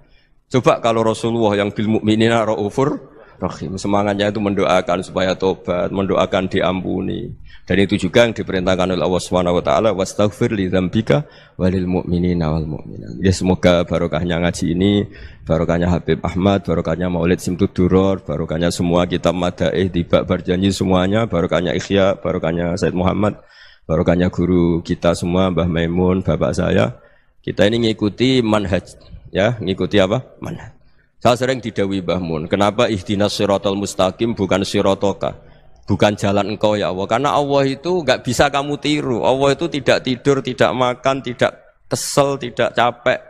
Speaker 1: Coba kalau Rasulullah yang bil mukminina raufur Rahim. Semangatnya itu mendoakan supaya tobat, mendoakan diampuni. Dan itu juga yang diperintahkan oleh Allah Subhanahu wa taala, wastaghfir li dzambika walil mu'minina wal mu'minat. Ya semoga barokahnya ngaji ini, barokahnya Habib Ahmad, barokahnya Maulid Simtud Duror, barokahnya semua kitab Madaih, Tiba Berjanji semuanya, barokahnya Ikhya, barokahnya Said Muhammad, barokahnya guru kita semua, Mbah Maimun, bapak saya. Kita ini ngikuti manhaj, ya, ngikuti apa? Manhaj. Saya sering didhawuhi Mbah Mun, kenapa ihdinas siratal mustaqim bukan siratoka? Bukan jalan engkau ya Allah, karena Allah itu enggak bisa kamu tiru. Allah itu tidak tidur, tidak makan, tidak kesel, tidak capek.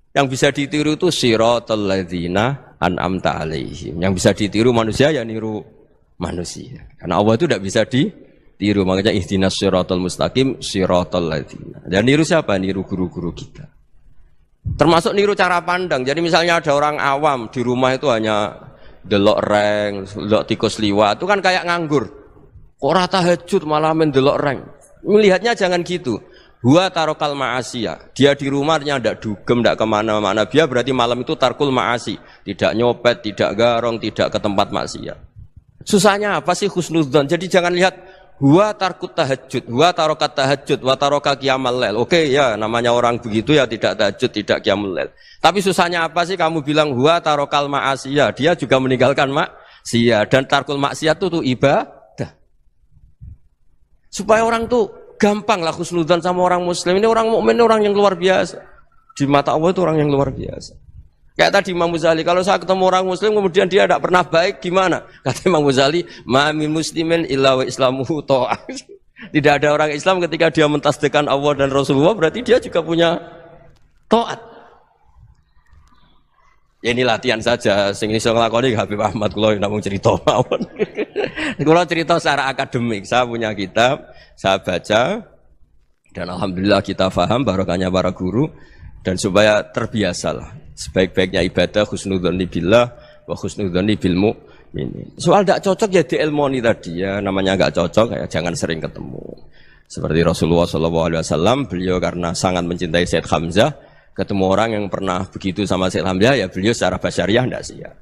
Speaker 1: Yang bisa ditiru itu siratal ladzina an'amta alaihim. Yang bisa ditiru manusia ya niru manusia. Karena Allah itu tidak bisa ditiru. Makanya ihdinas siratal mustaqim siratal ladzina. Dan niru siapa? Niru guru-guru kita. Termasuk niru cara pandang. Jadi misalnya ada orang awam di rumah itu hanya delok reng, delok tikus liwat, itu kan kayak nganggur. Ora tahajud malah mendelok reng. Melihatnya jangan gitu. Huwa tarokal ma'asiyah. Dia di rumahnya ndak dugem, ndak kemana-mana. Dia berarti malam itu tarkul ma'asi. Tidak nyopet, tidak garong, tidak ke tempat maksiat. Susahnya apa sih husnudzon? Jadi jangan lihat huwa tarkut tahajud, huwa tarokat tahajud, wa taroka qiyamul lail. Oke ya, namanya orang begitu ya tidak tahajud, tidak qiyamul lail. Tapi susahnya apa sih kamu bilang huwa tarokal ma'asiyah, dia juga meninggalkan maksiat, dan tarkul maksiat itu ibadah. Supaya orang tuh gampang lah husnudzon sama orang muslim. Ini orang mukmin, orang yang luar biasa. Di mata Allah itu orang yang luar biasa. Kayak tadi Imam Ghazali, kalau saya ketemu orang muslim kemudian dia tidak pernah baik, gimana? Kata Imam Ghazali, ma min muslimin illa wa islamuhu ta'ah. Tidak ada orang Islam ketika dia mentasdihkan Allah dan Rasulullah, berarti dia juga punya taat. Ya ini latihan saja, sing iso nglakoni Habib Ahmad kula namung cerita mawon. Kula cerita secara akademik, saya punya kitab, saya baca dan alhamdulillah kita paham barokahnya para guru dan supaya terbiasalah. Sebaik-baiknya ibadah husnudzon billah wa husnudzon bil mu'minin. Soal tidak cocok ya diilmoni tadi ya, namanya enggak cocok ya jangan sering ketemu. Seperti Rasulullah SAW, beliau karena sangat mencintai Said Hamzah, ketemu orang yang pernah begitu sama Said Hamzah ya beliau secara basyariah tidak siap.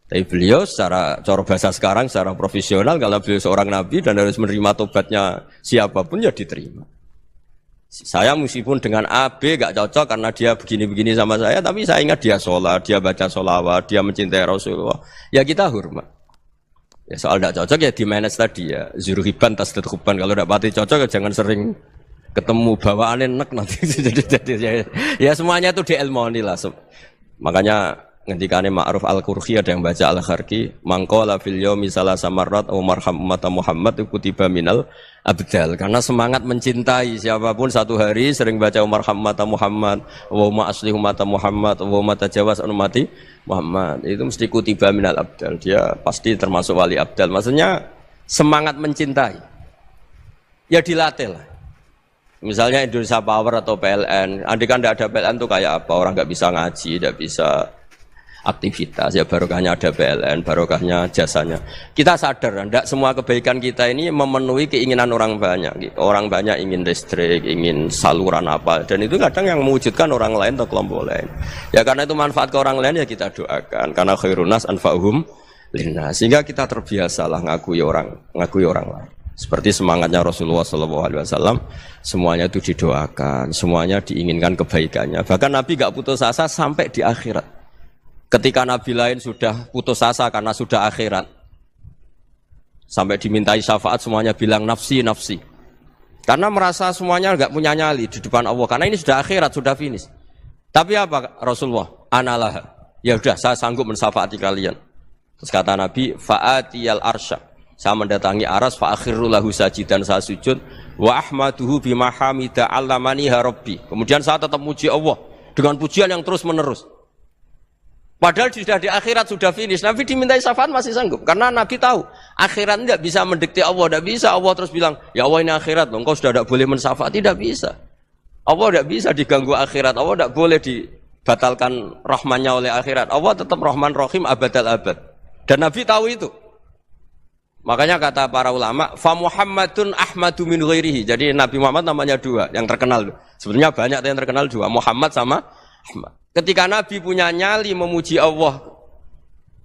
Speaker 1: Tapi beliau secara cara bahasa sekarang, secara profesional, kalau beliau seorang nabi dan harus menerima tobatnya siapapun ya diterima. Saya meskipun dengan A, B gak cocok karena dia begini-begini sama saya, tapi saya ingat dia sholat, dia baca sholawat, dia mencintai Rasulullah. Ya kita hormat. Ya soal gak cocok ya di manage tadi ya. Zuruhiban tasdid huban. Kalau gak pati cocok ya jangan sering ketemu, bawaannya enak nanti. Ya semuanya itu diilmoni lah. Makanya ngendikane Ma'ruf Al-Qurhi ada yang baca Al-Kharki, mangqala fil yaumi salasa marrat aw marham ummata Muhammad kutiba minal abdal. Karena semangat mencintai siapapun satu hari sering baca marham ummata Muhammad, wa asli ummata Muhammad, wa tajawaz an ummati Muhammad. Itu mesti kutiba minal abdal. Dia pasti termasuk wali abdal. Maksudnya semangat mencintai. Ya dilatih lah. Misalnya Indonesia Power atau PLN, andai kan tidak ada PLN itu kayak apa? Orang nggak bisa ngaji, tidak bisa aktivitas, ya barokahnya ada PLN, barokahnya jasanya. Kita sadar, tidak semua kebaikan kita ini memenuhi keinginan orang banyak. Gitu. Orang banyak ingin listrik, ingin saluran apa, dan itu kadang yang mewujudkan orang lain atau kelompok lain. Ya karena itu manfaat ke orang lain ya kita doakan. Karena khairun nas anfa'uhum linnas. Sehingga kita terbiasalah ngakui orang lain. Seperti semangatnya Rasulullah SAW, semuanya itu didoakan, semuanya diinginkan kebaikannya. Bahkan Nabi gak putus asa sampai di akhirat. Ketika Nabi lain sudah putus asa karena sudah akhirat, sampai dimintai syafaat semuanya bilang nafsi, nafsi. Karena merasa semuanya enggak punya nyali di depan Allah. Karena ini sudah akhirat, sudah finish. Tapi apa Rasulullah? Analah. Ya sudah, saya sanggup mensyafaati kalian. Terus kata Nabi, fa'atiyal arsya. Saya mendatangi aras, fa'akhiru lahu sajidan, saya sujud. Wa ahmaduhu bimahamida allamaniha rabbi. Kemudian saya tetap muji Allah dengan pujian yang terus menerus. Padahal sudah di akhirat, sudah finish. Nabi dimintai syafaat masih sanggup. Karena Nabi tahu, akhirat tidak bisa mendikte Allah. Tidak bisa Allah terus bilang, ya Allah ini akhirat loh, engkau sudah tidak boleh mensyafaat. Tidak bisa. Allah tidak bisa diganggu akhirat. Allah tidak boleh dibatalkan rahmannya oleh akhirat. Allah tetap rahman rahim abadal abad. Dan Nabi tahu itu. Makanya kata para ulama, fa Muhammadun ahmadu min ghairihi. Jadi Nabi Muhammad namanya dua, yang terkenal. Sebenarnya banyak yang terkenal dua, Muhammad sama Ahmad. Ketika Nabi punya nyali memuji Allah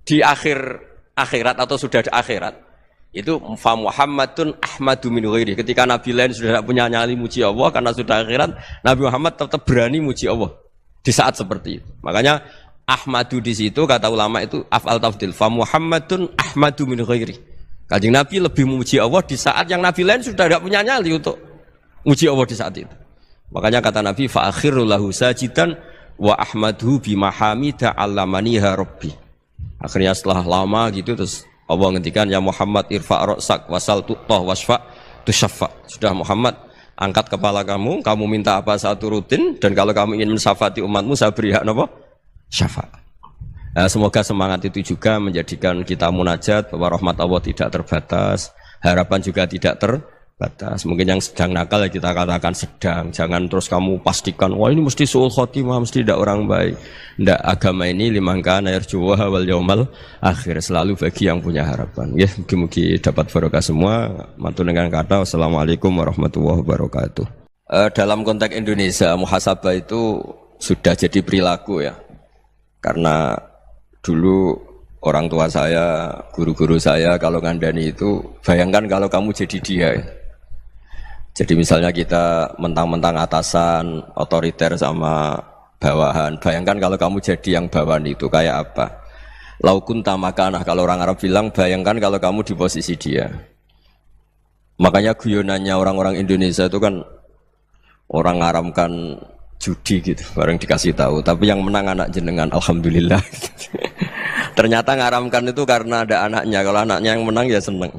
Speaker 1: di akhir akhirat atau sudah di akhirat itu fa Muhammadun ahmadu min ghairi. Ketika Nabi lain sudah tidak punya nyali muji Allah karena sudah akhirat, Nabi Muhammad tetap berani muji Allah di saat seperti itu. Makanya ahmadu di situ kata ulama itu af'al tafdil. Fa Muhammadun ahmadu min ghairi. Kanjeng Nabi lebih memuji Allah di saat yang Nabi lain sudah tidak punya nyali untuk muji Allah di saat itu. Makanya kata Nabi fa akhiru lahu sajidan wa ahmadhu bi mahamida 'allamaniha rabbi. Akhirnya setelah lama gitu terus Allah ngendikan ya Muhammad irfa' ra'sak wasal tu'tah wasfa' tusyaffa. Sudah Muhammad angkat kepala kamu minta apa saat rutin dan kalau kamu ingin mensafati umatmu saya beri hak napa? Syafa'. Nah, semoga semangat itu juga menjadikan kita munajat bahwa rahmat Allah tidak terbatas, harapan juga tidak terbatas. Mungkin yang sedang nakal ya kita katakan sedang, jangan terus kamu pastikan wah ini mesti suul khotimah, mesti tidak orang baik. Tidak, agama ini liman kana yarju wal yaumal akhir, selalu bagi yang punya harapan. Ya, mugi-mugi dapat barokah semua. Mantu dengan kata wassalamualaikum warahmatullahi wabarakatuh. Dalam konteks Indonesia muhasabah itu sudah jadi perilaku ya. Karena dulu orang tua saya, guru-guru saya kalau ngandani itu bayangkan kalau kamu jadi dia ya. Jadi misalnya kita mentang-mentang atasan, otoriter sama bawahan. Bayangkan kalau kamu jadi yang bawahan itu kayak apa? Laukun tamakanah, kalau orang Arab bilang bayangkan kalau kamu di posisi dia. Makanya guyonannya orang-orang Indonesia itu kan orang ngaramkan judi gitu, bareng dikasih tahu. Tapi yang menang anak jenengan, alhamdulillah. Ternyata ngaramkan itu karena ada anaknya. Kalau anaknya yang menang ya seneng.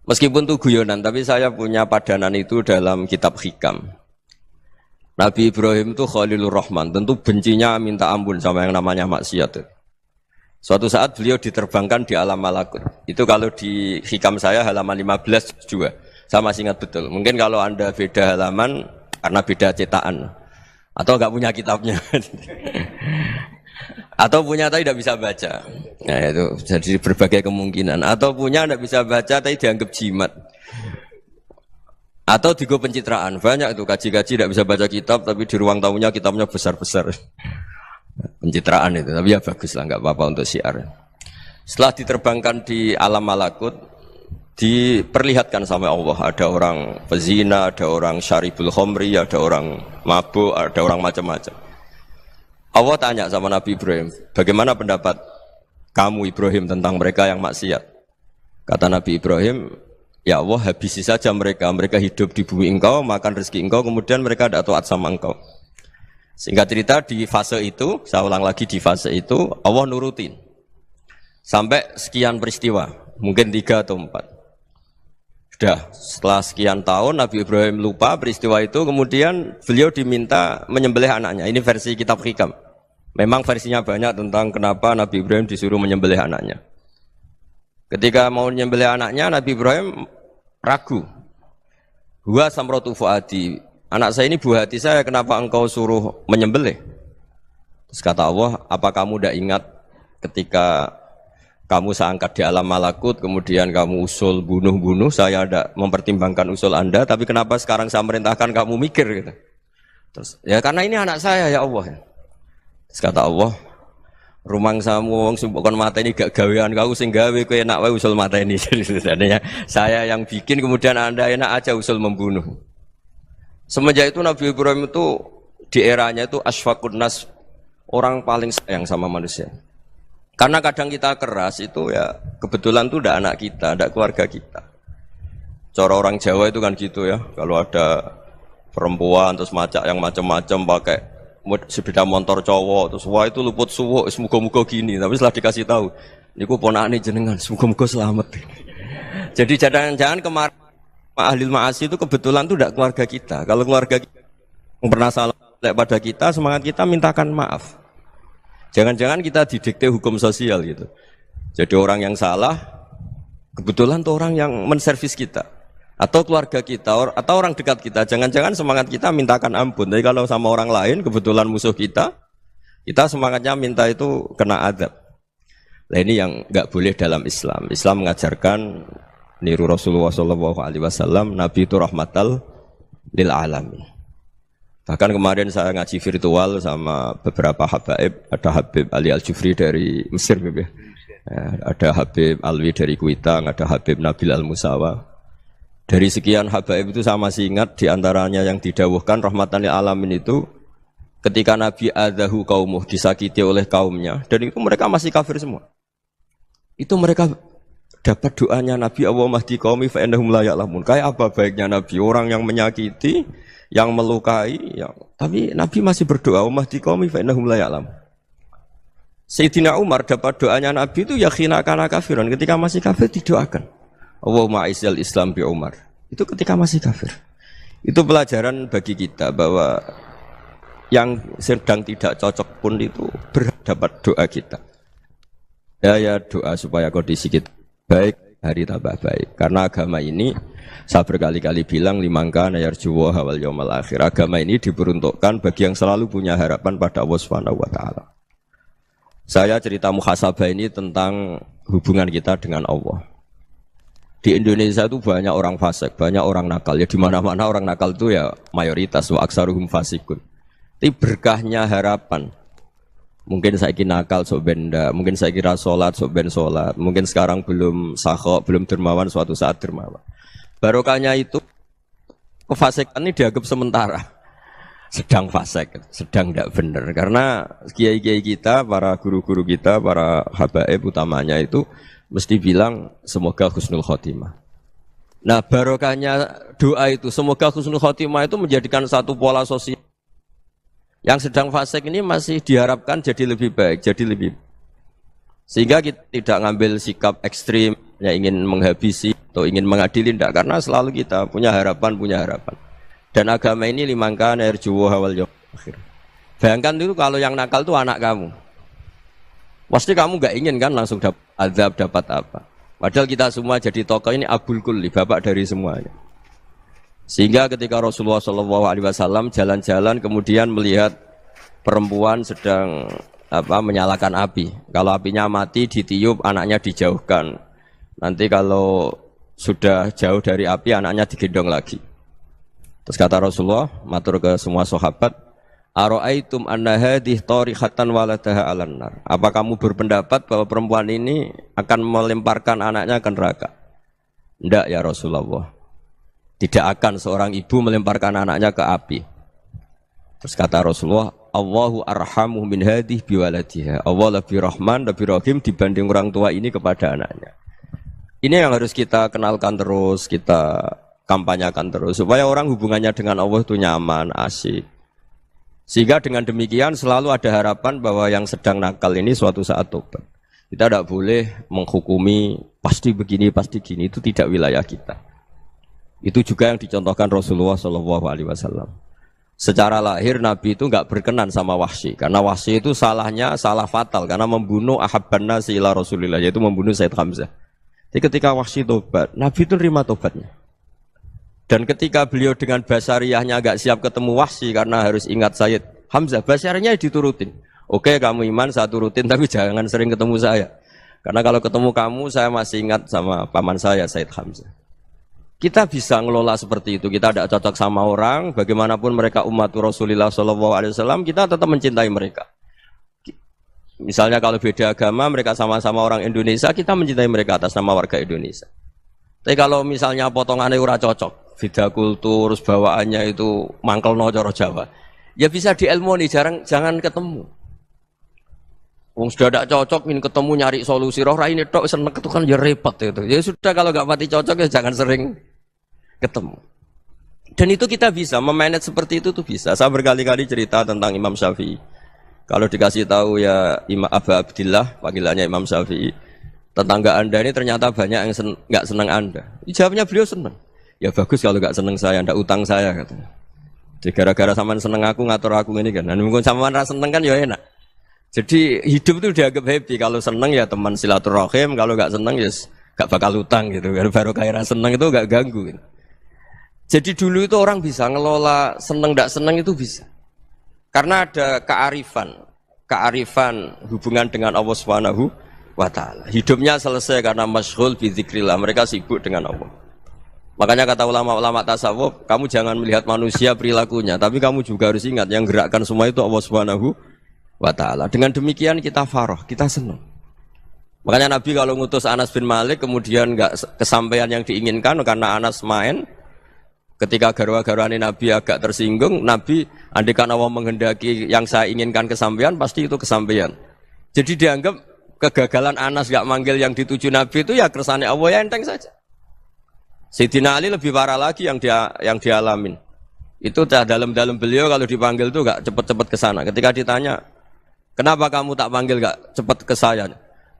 Speaker 1: Meskipun itu guyonan, tapi saya punya padanan itu dalam kitab Hikam. Nabi Ibrahim itu Khalilur Rahman, tentu bencinya minta ampun sama yang namanya maksiat. Suatu saat beliau diterbangkan di alam malakut. Itu kalau di Hikam saya halaman 15 juga. Saya masih ingat betul. Mungkin kalau Anda beda halaman karena beda cetakan. Atau enggak punya kitabnya. Atau punya tapi tidak bisa baca. Nah itu jadi berbagai kemungkinan. Atau punya tidak bisa baca tapi dianggap jimat. Atau digo pencitraan. Banyak itu kaji-kaji tidak bisa baca kitab tapi di ruang tamunya kitabnya besar-besar. Pencitraan itu. Tapi ya bagus lah, nggak apa-apa untuk syiar. Setelah diterbangkan di alam malakut, diperlihatkan sama Allah. Ada orang pezina, ada orang syaribul khomri, ada orang mabuk, ada orang macam-macam. Allah tanya sama Nabi Ibrahim, bagaimana pendapat kamu Ibrahim tentang mereka yang maksiat? Kata Nabi Ibrahim, ya Allah habisi saja mereka. Mereka hidup di bumi engkau, makan rezeki engkau, kemudian mereka tidak taat sama engkau. Singkat cerita di fase itu, saya ulang lagi di fase itu, Allah nurutin. Sampai sekian peristiwa, mungkin 3 atau 4. Sudah, setelah sekian tahun Nabi Ibrahim lupa peristiwa itu, kemudian beliau diminta menyembelih anaknya. Ini versi kitab Hikam. Memang versinya banyak tentang kenapa Nabi Ibrahim disuruh menyembelih anaknya. Ketika mau menyembelih anaknya, Nabi Ibrahim ragu. Huwa samratu fuadi. Anak saya ini buah hati saya, kenapa engkau suruh menyembelih? Terus kata Allah, apa kamu tidak ingat ketika kamu saya angkat di alam malakut, kemudian kamu usul bunuh-bunuh, saya tidak mempertimbangkan usul Anda, tapi kenapa sekarang saya merintahkan kamu mikir gitu. Terus, ya karena ini anak saya ya Allah. Terus kata Allah, rumang samu wong sumpukon mata ini gak gawean kau sing gawe kowe enak wae usul mata ini. Jadi sebenarnya saya yang bikin kemudian Anda enak aja usul membunuh. Semenjak itu Nabi Ibrahim itu di eranya itu asfaqun nas, orang paling sayang sama manusia. Karena kadang kita keras itu ya kebetulan tuh udah anak kita, ada keluarga kita. Cara orang Jawa itu kan gitu ya, kalau ada perempuan terus macak yang macam-macam pakai sepeda motor cowok terus wah itu luput suwuk, semoga-moga gini. Tapi setelah dikasih tahu, niku ponakane jenengan, semoga-moga selamat. Jadi jangan-jangan kemarin ahli ma'asi itu kebetulan tuh tidak keluarga kita. Kalau keluarga kita yang pernah salah pada kita, semangat kita mintakan maaf. Jangan-jangan kita didikte hukum sosial gitu. Jadi orang yang salah kebetulan tuh orang yang menservis kita. Atau keluarga kita, atau orang dekat kita, jangan-jangan semangat kita mintakan ampun. Tapi kalau sama orang lain, kebetulan musuh kita semangatnya minta itu kena adab. Nah ini yang nggak boleh dalam Islam. Islam mengajarkan niru Rasulullah SAW, Nabi itu rahmatal lil alamin. Bahkan kemarin saya ngaji virtual sama beberapa habaib, ada Habib Ali Al-Jufri dari Mesir, Ada Habib Alwi dari Kuitang, ada Habib Nabil Al-Musawa. Dari sekian habaib itu saya masih ingat diantaranya yang didawuhkan rahmatan lil alamin itu ketika Nabi adzahu qaumuh, disakiti oleh kaumnya, dan itu mereka masih kafir semua. Itu mereka dapat doanya Nabi, Allahumma hdi qaumi fa innahum la ya'lamun. Kayak apa baiknya Nabi, orang yang menyakiti, yang melukai, tapi Nabi masih berdoa, Allahumma hdi qaumi fa innahum la ya'lamun. Sayyidina Umar dapat doanya Nabi itu yakhina kana kafiran, ketika masih kafir didoakan. Allahumma aizzal Islam bi Umar. Itu ketika masih kafir. Itu pelajaran bagi kita bahwa yang sedang tidak cocok pun itu berdapat doa kita. Ya doa supaya kondisi kita baik, hari tambah baik. Karena agama ini saya berkali-kali bilang limangka yarjuwa wal yaumal akhir. Agama ini diperuntukkan bagi yang selalu punya harapan pada Allah Subhanahu wa taala. Saya cerita muhasabah ini tentang hubungan kita dengan Allah. Di Indonesia itu banyak orang fasik, banyak orang nakal. Ya di mana-mana orang nakal itu ya mayoritas, wa aksaruhum fasikun. Tapi berkahnya harapan. Mungkin saya kira nakal sok benda, mungkin saya kira sholat sok ben sholat, mungkin sekarang belum sakhok, belum dermawan, suatu saat dermawan. Barokahnya itu kefasikan ini dianggap sementara. Sedang fasik, sedang tidak benar. Karena kiai-kiai kita, para guru-guru kita, para habaib utamanya itu mesti bilang semoga husnul khotimah. Nah barokahnya doa itu semoga husnul khotimah itu menjadikan satu pola sosial. Yang sedang fasik ini masih diharapkan jadi lebih baik, jadi lebih. Sehingga kita tidak ngambil sikap ekstrim, yang ingin menghabisi atau ingin mengadili, tidak. Karena selalu kita punya harapan. Dan agama ini limangkan yarjuwa wal yaumal akhir. Bayangkan itu kalau yang nakal itu anak kamu. Pasti kamu gak ingin kan langsung dapat azab, dapat apa. Padahal kita semua jadi tokoh ini abul kulli, bapak dari semuanya. Sehingga ketika Rasulullah SAW jalan-jalan kemudian melihat perempuan sedang menyalakan api. Kalau apinya mati ditiup, anaknya dijauhkan. Nanti kalau sudah jauh dari api, anaknya digendong lagi. Terus kata Rasulullah, matur ke semua sahabat, Aro'aitum anna hadih tarihatan waladaha alan nar. Apa kamu berpendapat bahwa perempuan ini akan melemparkan anaknya ke neraka? Tidak ya Rasulullah. Tidak akan seorang ibu melemparkan anaknya ke api. Terus kata Rasulullah, Allahu arhamu min hadih biwaladiha. Allah lebih rahman, lebih rahim dibanding orang tua ini kepada anaknya. Ini yang harus kita kenalkan terus, kita kampanyakan terus. Supaya orang hubungannya dengan Allah itu nyaman, asik. Sehingga dengan demikian selalu ada harapan bahwa yang sedang nakal ini suatu saat tobat. Kita tidak boleh menghukumi pasti begini, pasti gini, itu tidak wilayah kita. Itu juga yang dicontohkan Rasulullah SAW. Secara lahir Nabi itu nggak berkenan sama Wahsy, karena Wahsy itu salahnya salah fatal karena membunuh ahabban nasi ila Rasulillah, yaitu membunuh Said Hamzah. Jadi ketika Wahsy tobat, Nabi itu terima tobatnya. Dan ketika beliau dengan basariyahnya agak siap ketemu Wahsy karena harus ingat Sayyid Hamzah, basariyahnya diturutin. Oke kamu iman, saya turutin, tapi jangan sering ketemu saya. Karena kalau ketemu kamu, saya masih ingat sama paman saya, Sayyid Hamzah. Kita bisa ngelola seperti itu. Kita tidak cocok sama orang, bagaimanapun mereka umat Rasulullah SAW, kita tetap mencintai mereka. Misalnya kalau beda agama, mereka sama-sama orang Indonesia, kita mencintai mereka atas nama warga Indonesia. Tapi kalau misalnya potongannya ora cocok, beda kultur, bawaannya itu mangkelno cara Jawa, ya bisa diilmoni, jangan ketemu. Wong sudah tidak cocok, ingin ketemu nyari solusi, roh ini tok seneng itu kan ya repot itu. Ya sudah kalau nggak pati cocok ya jangan sering ketemu. Dan itu kita bisa memanage seperti itu tuh bisa. Saya berkali-kali cerita tentang Imam Syafi'i. Kalau dikasih tahu ya Imam Aba Abdillah, panggilannya Imam Syafi'i, tetangga anda ini ternyata banyak yang nggak senang anda. Jawabnya beliau senang. Ya bagus kalau nggak senang saya, ndak utang saya katanya. Jadi gara-gara sampean seneng aku ngatur aku ini kan. Dan mungkin sampean rasa seneng kan ya enak. Jadi hidup itu dianggap happy. Kalau seneng ya teman silaturahim, kalau nggak seneng ya nggak bakal utang gitu. Baru kayak seneng itu nggak ganggu. Gitu. Jadi dulu itu orang bisa ngelola seneng nggak seneng itu bisa. Karena ada kearifan hubungan dengan Allah Subhanahu wa ta'ala. Hidupnya selesai karena masyghul bi dzikrillah. Mereka sibuk dengan Allah. Makanya kata ulama-ulama tasawuf, kamu jangan melihat manusia perilakunya, tapi kamu juga harus ingat yang gerakkan semua itu Allah Subhanahu wa ta'ala. Dengan demikian kita farah, kita senang. Makanya Nabi kalau ngutus Anas bin Malik kemudian nggak kesampaian yang diinginkan karena Anas main, ketika garwa-garwani Nabi agak tersinggung, Nabi andaikan Allah menghendaki yang saya inginkan kesampaian, pasti itu kesampaian. Jadi dianggap kegagalan Anas gak manggil yang dituju Nabi itu ya kersane Allah, ya enteng saja. Sayyidina Ali lebih parah lagi yang dialamin. Itu dalam beliau kalau dipanggil tuh gak cepet-cepet ke sana. Ketika ditanya, kenapa kamu tak panggil gak cepet ke saya?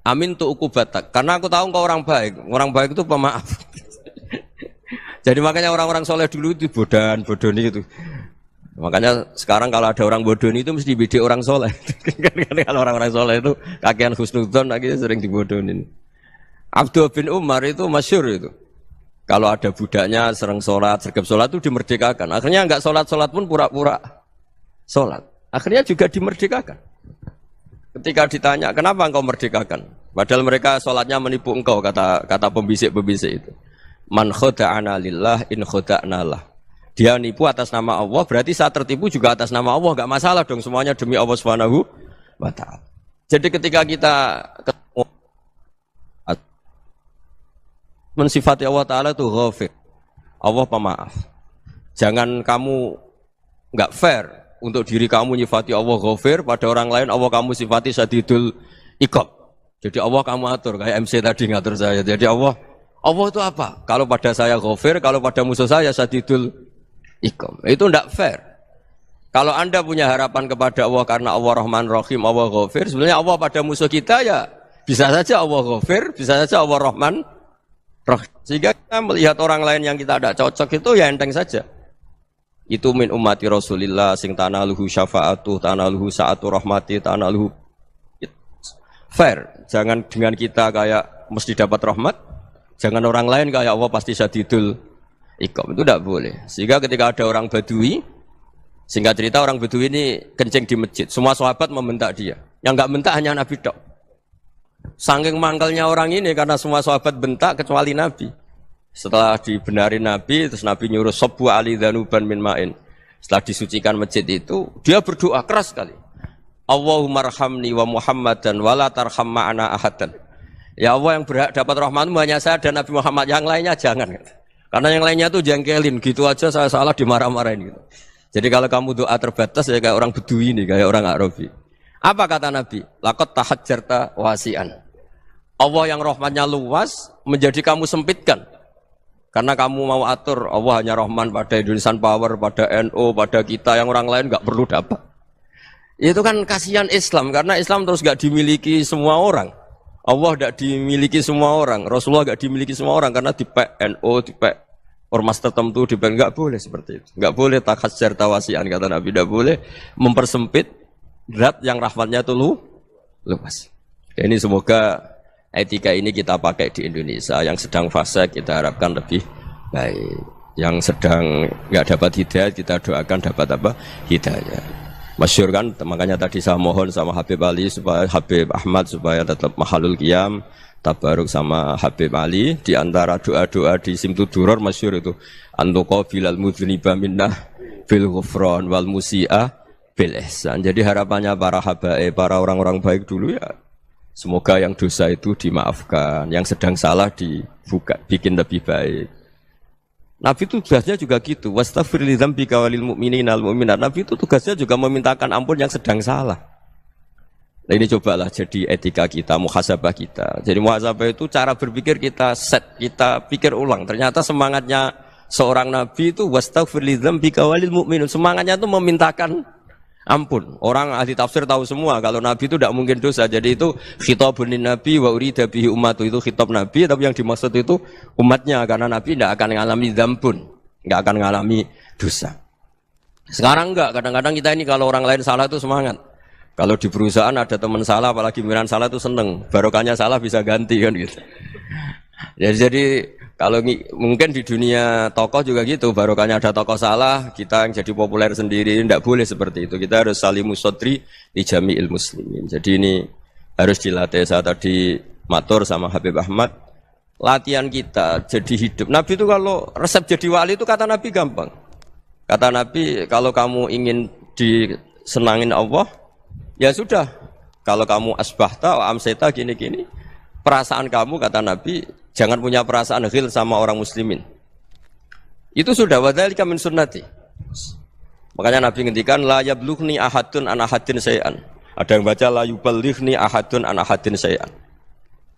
Speaker 1: Amin tu ukubatak. Karena aku tahu engkau orang baik. Orang baik itu pemaaf. Jadi makanya orang-orang soleh dulu itu bodoni itu. Makanya sekarang kalau ada orang bodoni itu mesti bidik orang soleh. Kalau orang-orang soleh itu kakean husnudzon akhirnya sering dibodonin. Abdul bin Umar itu masyhur itu. Kalau ada budaknya sering sholat, sergap sholat itu dimerdekakan. Akhirnya enggak sholat pun pura-pura sholat. Akhirnya juga dimerdekakan. Ketika ditanya, kenapa engkau merdekakan? Padahal mereka sholatnya menipu engkau, kata pembisik-pembisik itu. Man khoda'ana lillah in khoda'na lah. Dia nipu atas nama Allah, berarti saat tertipu juga atas nama Allah. Enggak masalah dong, semuanya demi Allah Subhanahu wa ta'ala. Jadi ketika kita mensifati Allah Ta'ala itu ghafir. Allah pemaaf. Jangan kamu enggak fair untuk diri kamu nyifati Allah ghafir, pada orang lain Allah kamu sifati syadidul iqab. Jadi Allah kamu atur, kayak MC tadi ngatur saya. Jadi Allah itu apa? Kalau pada saya ghafir, kalau pada musuh saya syadidul iqab. Itu tidak fair. Kalau Anda punya harapan kepada Allah karena Allah Rahman Rahim, Allah ghafir, sebenarnya Allah pada musuh kita ya bisa saja Allah ghafir, bisa saja Allah Rahman Rahim. Sehingga kita melihat orang lain yang kita tidak cocok itu ya enteng saja. Itu min ummati Rasulillah sing tanaluhu syafa'atu, tanaluhu sa'atu rahmati, tanaluhu fair. Jangan dengan kita kayak mesti dapat rahmat, jangan orang lain kayak Allah pasti syadidul iqab. Itu tidak boleh. Sehingga ketika ada orang Badui, singkat cerita orang Badui ini kencing di masjid, semua sahabat membentak dia. Yang enggak bentak hanya Nabi tok. Saking mangkelnya orang ini karena semua sahabat bentak kecuali Nabi. Setelah dibenarin Nabi, terus Nabi nyuruh Sabbu ali dhanuban min ma'in. Setelah disucikan masjid itu, dia berdoa keras sekali. Allahumma arhamni wa Muhammadan wa la tarham ma'ana ahadan. Ya Allah, yang berhak dapat rahmatmu hanya saya dan Nabi Muhammad, yang lainnya jangan. Karena yang lainnya itu jengkelin, gitu aja saya salah dimarah-marahin gitu. Jadi kalau kamu doa terbatas ya kayak orang Bedui ini, kayak orang Arabi. Apa kata Nabi? Laqad tahajjarta wasi'an. Allah yang rahmatnya luas menjadi kamu sempitkan. Karena kamu mau atur Allah hanya Rahman pada Indonesian Power, pada NU, pada kita, yang orang lain nggak perlu dapat. Itu kan kasihan Islam, karena Islam terus nggak dimiliki semua orang. Allah nggak dimiliki semua orang, Rasulullah nggak dimiliki semua orang, karena dipek NU, dipek ormas tertentu, dipek nggak boleh seperti itu. Nggak boleh takhasyar tawasian, kata Nabi, nggak boleh mempersempit zat yang rahmatnya itu luas. Ini semoga etika ini kita pakai di Indonesia. Yang sedang fase kita harapkan lebih baik. Yang sedang nggak dapat hidayah kita doakan dapat apa? Hidayah. Masyhur kan, makanya tadi saya mohon sama Habib Ali supaya Habib Ahmad supaya tetap mahalul qiyam, tabaruk sama Habib Ali. Di antara doa-doa di Simtud Duror masyhur itu antuqabilal mudhniba minnah bil ghufran wal musi'ah bil ihsan. Jadi harapannya para habaib, para orang-orang baik dulu ya, semoga yang dosa itu dimaafkan, yang sedang salah dibuka, bikin lebih baik. Nabi itu tugasnya juga gitu. Wastaghfir li dzambika walil mu'minina wal mu'minat. Nabi itu tugasnya juga memintakan ampun yang sedang salah. Nah ini cobalah jadi etika kita, muhasabah kita. Jadi muhasabah itu cara berpikir kita set, kita pikir ulang. Ternyata semangatnya seorang nabi itu wastaghfir li dzambika walil mu'minin. Semangatnya itu memintakan ampun. Orang ahli tafsir tahu semua kalau Nabi itu tidak mungkin dosa. Jadi itu khitabun Nabi wa urida bihi ummatu, itu khitab Nabi, tapi yang dimaksud itu umatnya, karena Nabi tidak akan mengalami dzambun, tidak akan mengalami dosa. Sekarang enggak, kadang-kadang kita ini kalau orang lain salah itu semangat. Kalau di perusahaan ada teman salah, apalagi pimpinan salah itu seneng. Barokahnya salah bisa ganti kan gitu. Jadi kalau mungkin di dunia tokoh juga gitu, barokahnya ada tokoh salah, kita yang jadi populer sendiri, tidak boleh seperti itu. Kita harus salimus sodri di jami'il muslimin. Jadi ini harus dilatih. Saya tadi matur sama Habib Ahmad, latihan kita jadi hidup. Nabi itu kalau resep jadi wali itu kata Nabi gampang. Kata Nabi, kalau kamu ingin disenangin Allah, ya sudah. Kalau kamu asbahta, amseta gini-gini, perasaan kamu, kata Nabi, jangan punya perasaan ghil sama orang muslimin. Itu sudah wadzalika min sunnati. Makanya Nabi ngendikan la yablughni ahadun an ahadin syai'an. Ada yang baca la yuballighni ahadun an ahadin syai'an.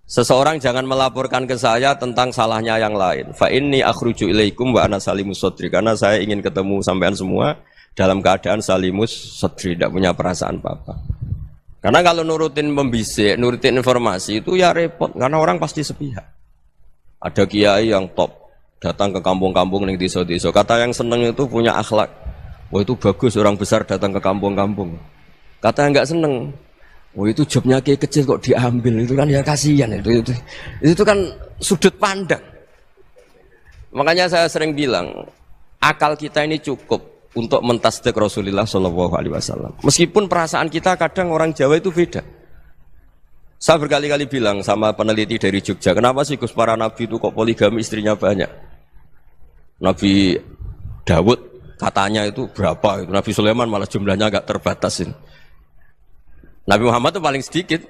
Speaker 1: Seseorang jangan melaporkan ke saya tentang salahnya yang lain. Fa inni akhruju ilaikum wa ana salimus sadri. Karena saya ingin ketemu sampean semua dalam keadaan salimus sadri, tidak punya perasaan apa-apa. Karena kalau nurutin membisik, nurutin informasi itu ya repot. Karena orang pasti sepihak. Ada kiai yang top, datang ke kampung-kampung ning desa-desa. Kata yang seneng itu punya akhlak. Wah itu bagus orang besar datang ke kampung-kampung. Kata yang enggak seneng, wah itu jobnya kiai kecil kok diambil, itu kan ya kasihan itu kan sudut pandang. Makanya saya sering bilang, akal kita ini cukup untuk mentasdik Rasulullah Shallallahu Alaihi Wasallam. Meskipun perasaan kita kadang orang Jawa itu beda. Saya berkali-kali bilang sama peneliti dari Jogja, kenapa sih Gus para nabi itu kok poligami istrinya banyak? Nabi Dawud katanya itu berapa? Nabi Sulaiman malah jumlahnya agak terbatasin. Nabi Muhammad itu paling sedikit.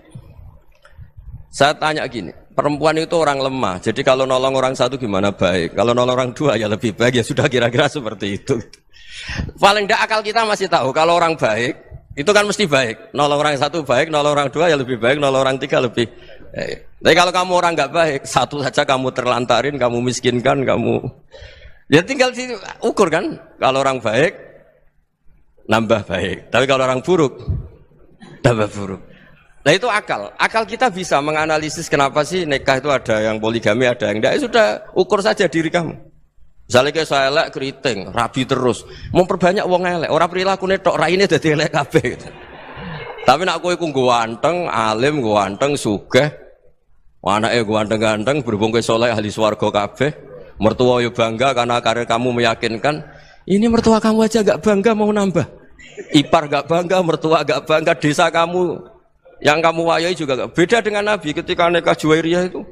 Speaker 1: Saya tanya gini, perempuan itu orang lemah, jadi kalau nolong orang satu gimana baik? Kalau nolong orang dua ya lebih baik, ya sudah kira-kira seperti itu. Paling tidak akal kita masih tahu kalau orang baik itu kan mesti baik. Nolong orang satu baik, nolong orang dua ya lebih baik, nolong orang tiga lebih baik. Tapi kalau kamu orang nggak baik, satu saja kamu terlantarin, kamu miskinkan, kamu ya tinggal diukur kan. Kalau orang baik nambah baik, tapi kalau orang buruk tambah buruk. Nah itu akal. Akal kita bisa menganalisis kenapa sih nikah itu ada yang poligami, ada yang enggak. Ya sudah, ukur saja diri kamu. Misalnya kayak saya elek keriting, rabi terus, memperbanyak wong elek. Orang perilaku netok raine dadi elek kabeh gitu. Tapi nak kowe ku ganteng, alim, ganteng, sugih, anake ganteng-ganteng, berhubung kowe saleh ahli swarga kabeh, mertua yo bangga karena karir kamu meyakinkan. Ini mertua kamu aja enggak bangga mau nambah. Ipar enggak bangga, mertua enggak bangga, desa kamu yang kamu wayai juga enggak. Beda dengan Nabi ketika nikah Juwairiyah itu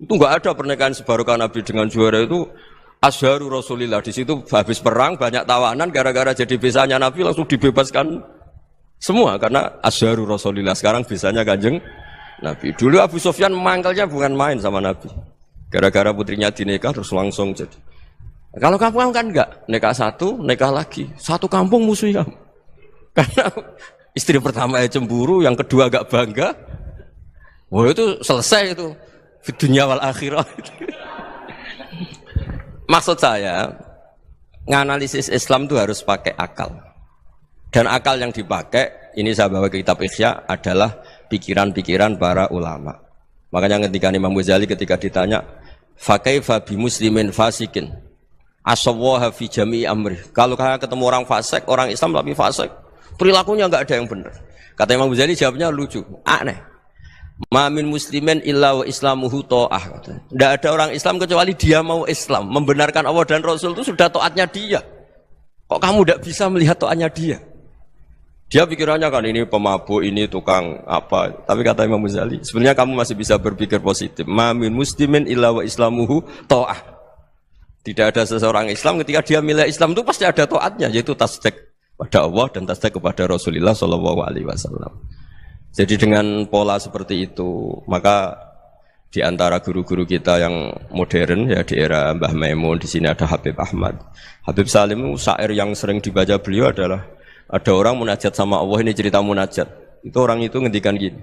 Speaker 1: enggak ada pernikahan sebarokah Nabi dengan Juwairiyah itu. Azharu Rasulillah, di situ habis perang banyak tawanan, gara-gara jadi besanya Nabi langsung dibebaskan semua karena Azharu Rasulillah. Sekarang besanya Kanjeng Nabi. Dulu Abu Sufyan mangkelnya bukan main sama Nabi, gara-gara putrinya dinikah terus langsung jadi. Kalau kamu kan enggak, nikah satu, nikah lagi, satu kampung musuh kamu. Karena istri pertama ya cemburu, yang kedua agak bangga. Wah itu selesai itu, di dunia wal akhirah. Maksud saya, nganalisis Islam itu harus pakai akal. Dan akal yang dipakai, ini saya bawa ke kitab Ihya, adalah pikiran-pikiran para ulama. Makanya ketika Imam Ghazali ketika ditanya, fakaifa bi muslimin fasikin asawwaha fi jami'i amri. Kalau kalian ketemu orang fasik, orang Islam tapi fasik, perilakunya enggak ada yang benar. Kata Imam Ghazali jawabnya lucu, aneh. Ma min muslimin illa wa islamuhu ta'ah. Tidak ada orang Islam kecuali dia mau Islam, membenarkan Allah dan Rasul itu sudah taatnya dia. Kok kamu tidak bisa melihat taatnya dia? Dia pikirannya kan ini pemabuk, ini tukang apa. Tapi kata Imam Ghazali, sebenarnya kamu masih bisa berpikir positif. Ma min muslimin illa wa islamuhu ta'ah. Tidak ada seseorang Islam ketika dia milih Islam itu pasti ada taatnya, yaitu tasdik pada Allah dan tasdik kepada Rasulullah sallallahu alaihi wasallam. Jadi dengan pola seperti itu, maka di antara guru-guru kita yang modern ya di era Mbah Maimun, di sini ada Habib Ahmad. Habib Salim syair yang sering dibaca beliau adalah ada orang munajat sama Allah, ini cerita munajat. Itu orang itu ngendikan gini,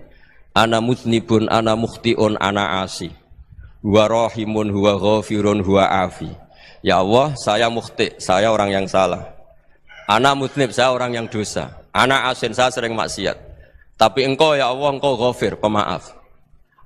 Speaker 1: ana mutnibun, ana mukhtiun, ana asi. Huwa rahimun, huwa ghafirun, huwa afi. Ya Allah, saya mukhti, saya orang yang salah. Ana mutnib, saya orang yang dosa. Ana asin, saya sering maksiat. Tapi engkau ya Allah, engkau ghafir, pemaaf.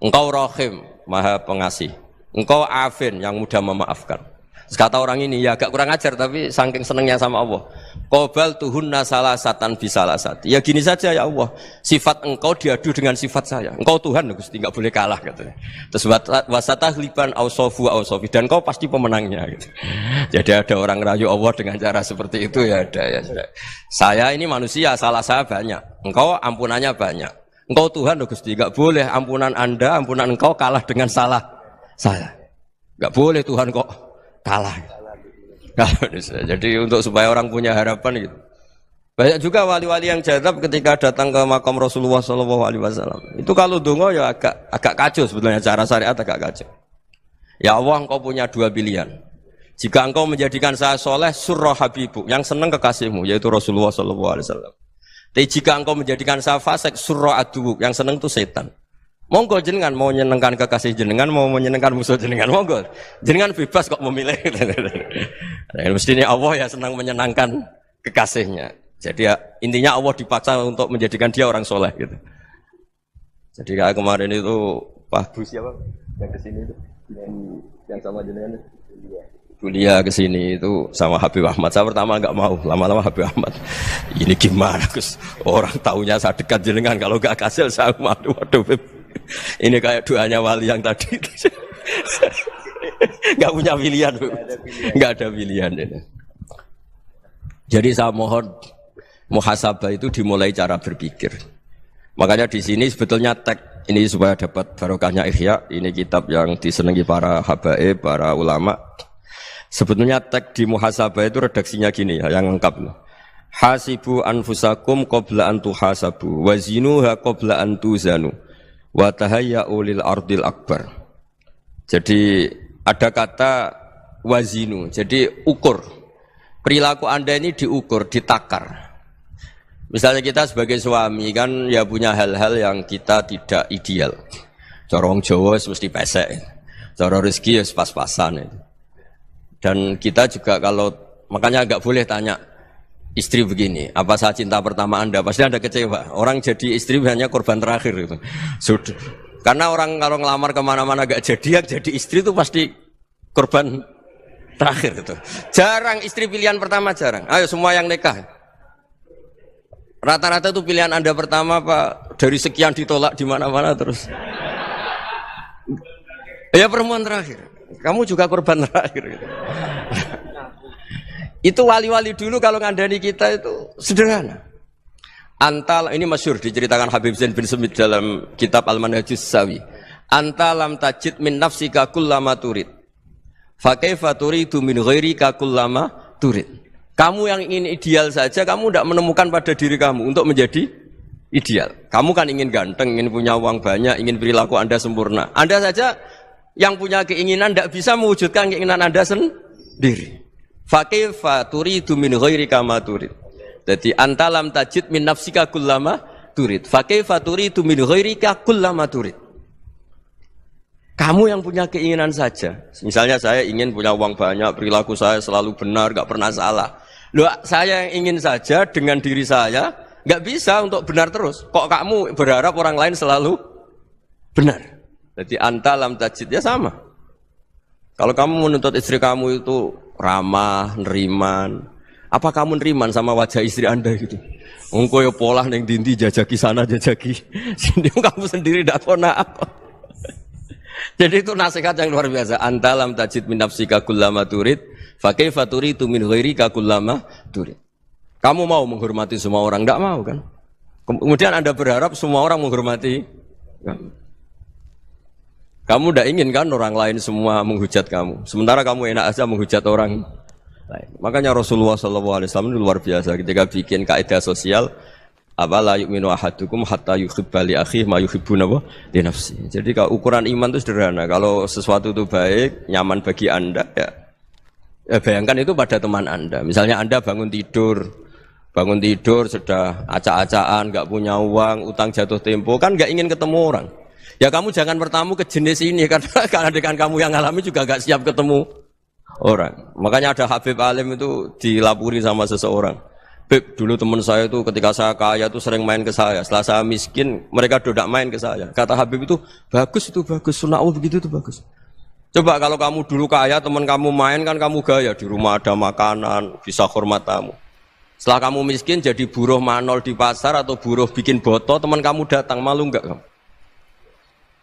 Speaker 1: Engkau rahim, maha pengasih. Engkau afin, yang mudah memaafkan. Terus kata orang ini, ya agak kurang ajar, tapi saking senengnya sama Allah. Qobal tuhunna salasatan bisalasati. Ya gini saja ya Allah, sifat engkau diadu dengan sifat saya. Engkau Tuhan, Gusti, enggak boleh kalah katanya. Terus wasatahliban ausofu ausofi, dan engkau pasti pemenangnya gitu. Jadi ada orang rayu Allah dengan cara seperti itu ya ada ya. Saya ini manusia, salah saya banyak. Engkau ampunannya banyak. Engkau Tuhan, Gusti, enggak boleh ampunan Anda, ampunan engkau kalah dengan salah saya. Enggak boleh Tuhan kok kalah. Jadi untuk supaya orang punya harapan gitu. Banyak juga wali-wali yang jadab ketika datang ke makam Rasulullah SAW. Itu kalau dongo ya agak kacau sebetulnya, cara syariat agak kacau. Ya Allah, engkau punya dua pilihan. Jika engkau menjadikan saya soleh, surah habibu, yang senang kekasihmu, yaitu Rasulullah SAW. Tapi jika engkau menjadikan saya fasik, surah adubu, yang senang itu setan. Monggo jenengan mau menyenangkan kekasih jenengan, mau menyenangkan musuh jenengan, monggo. Jenengan bebas kok memilih. Nah, mestinya Allah ya senang menyenangkan kekasihnya. Jadi ya, intinya Allah dipaksa untuk menjadikan dia orang soleh gitu. Jadi kayak kemarin itu Pak Bu siapa yang kesini itu, yang sama jenengan kuliah kesini itu sama Habib Ahmad. Saya pertama nggak mau, lama-lama Habib Ahmad. Ini gimana Gus? Orang taunya saya dekat jenengan, kalau nggak kasih saya waduh. Ini kayak doanya wali yang tadi. Nggak punya pilihan, nggak ada pilihan ini. Jadi saya mohon muhasabah itu dimulai cara berpikir. Makanya di sini sebetulnya teks ini supaya dapat barokahnya Ihya. Ini kitab yang disenangi para habaib, para ulama. Sebetulnya teks di muhasabah itu redaksinya gini ya, yang lengkap. Hasibu anfusakum qabla an tuhasabu, wazinuha qabla an tuzanu, wa tahayya'u lil ardil akbar. Jadi ada kata wazinu, jadi ukur. Perilaku Anda ini diukur, ditakar. Misalnya kita sebagai suami kan ya punya hal-hal yang kita tidak ideal. Cara wong Jawa mesti pesek. Cara rezeki ya pas-pasan itu. Dan kita juga kalau makanya enggak boleh tanya istri begini, apa saya cinta pertama Anda? Pasti Anda kecewa. Orang jadi istri hanya korban terakhir itu. Sudah. Karena orang kalau ngelamar kemana-mana enggak jadi, yang jadi istri itu pasti korban terakhir itu. Jarang istri pilihan pertama, jarang. Ayo semua yang nikah. Rata-rata itu pilihan Anda pertama Pak, dari sekian ditolak di mana-mana terus. Ya perempuan terakhir. Kamu juga korban terakhir gitu. Itu wali-wali dulu kalau ngandani kita itu sederhana. Antal ini masyhur diceritakan Habib Zain bin Semit dalam kitab Al-Manhajus Sawi. Anta lam tajid min nafsika kullama turid. Fa kaifa turidu min ghairika kullama turid. Kamu yang ingin ideal saja, kamu tidak menemukan pada diri kamu untuk menjadi ideal. Kamu kan ingin ganteng, ingin punya uang banyak, ingin perilaku Anda sempurna. Anda saja yang punya keinginan tidak bisa mewujudkan keinginan Anda sendiri. Fa kaifa turidu min ghairika ma turid. Jadi anta lam tajid min nafsika kullama turid. Fa kaifa turidu min ghairika kullama turid. Kamu yang punya keinginan saja. Misalnya saya ingin punya uang banyak, perilaku saya selalu benar, enggak pernah salah. Loh, saya yang ingin saja dengan diri saya enggak bisa untuk benar terus. Kok kamu berharap orang lain selalu benar? Jadi anta lam tajid ya sama. Kalau kamu menuntut istri kamu itu ramah, neriman, apa kamu neriman sama wajah istri Anda gitu? Engko ya pola ning dindi jajaki sana jajaki sini, kamu sendiri ndak kona apa. Jadi itu nasihat yang luar biasa. Anta lam tajid min nafsika kullama turid, fa kaifa turidu min ghairika kullama turid. Kamu mau menghormati semua orang, enggak mau kan? Kemudian Anda berharap semua orang menghormati kamu. Kamu tidak ingin kan orang lain semua menghujat kamu. Sementara kamu enak aja menghujat orang lain. Makanya Rasulullah SAW itu luar biasa ketika bikin kaidah sosial. Apa la yu'minu ahadukum hatta yuhibba li akhihi ma yuhibbu li nafsi. Jadi kalau ukuran iman itu sederhana. Kalau sesuatu itu baik, nyaman bagi Anda ya bayangkan itu pada teman Anda. Misalnya Anda bangun tidur sudah acak-acakan, enggak punya uang, utang jatuh tempo, kan enggak ingin ketemu orang. Ya kamu jangan bertamu ke jenis ini karena dengan kamu yang alami juga gak siap ketemu orang. Makanya ada Habib Alim itu dilapuri sama seseorang. Beb, dulu teman saya itu ketika saya kaya itu sering main ke saya. Setelah saya miskin, mereka tidak main ke saya. Kata Habib itu bagus, sunnah Allah begitu itu bagus. Coba kalau kamu dulu kaya, teman kamu main kan kamu gaya. Di rumah ada makanan, bisa hormat tamu. Setelah kamu miskin jadi buruh manol di pasar atau buruh bikin boto, teman kamu datang, malu enggak kamu?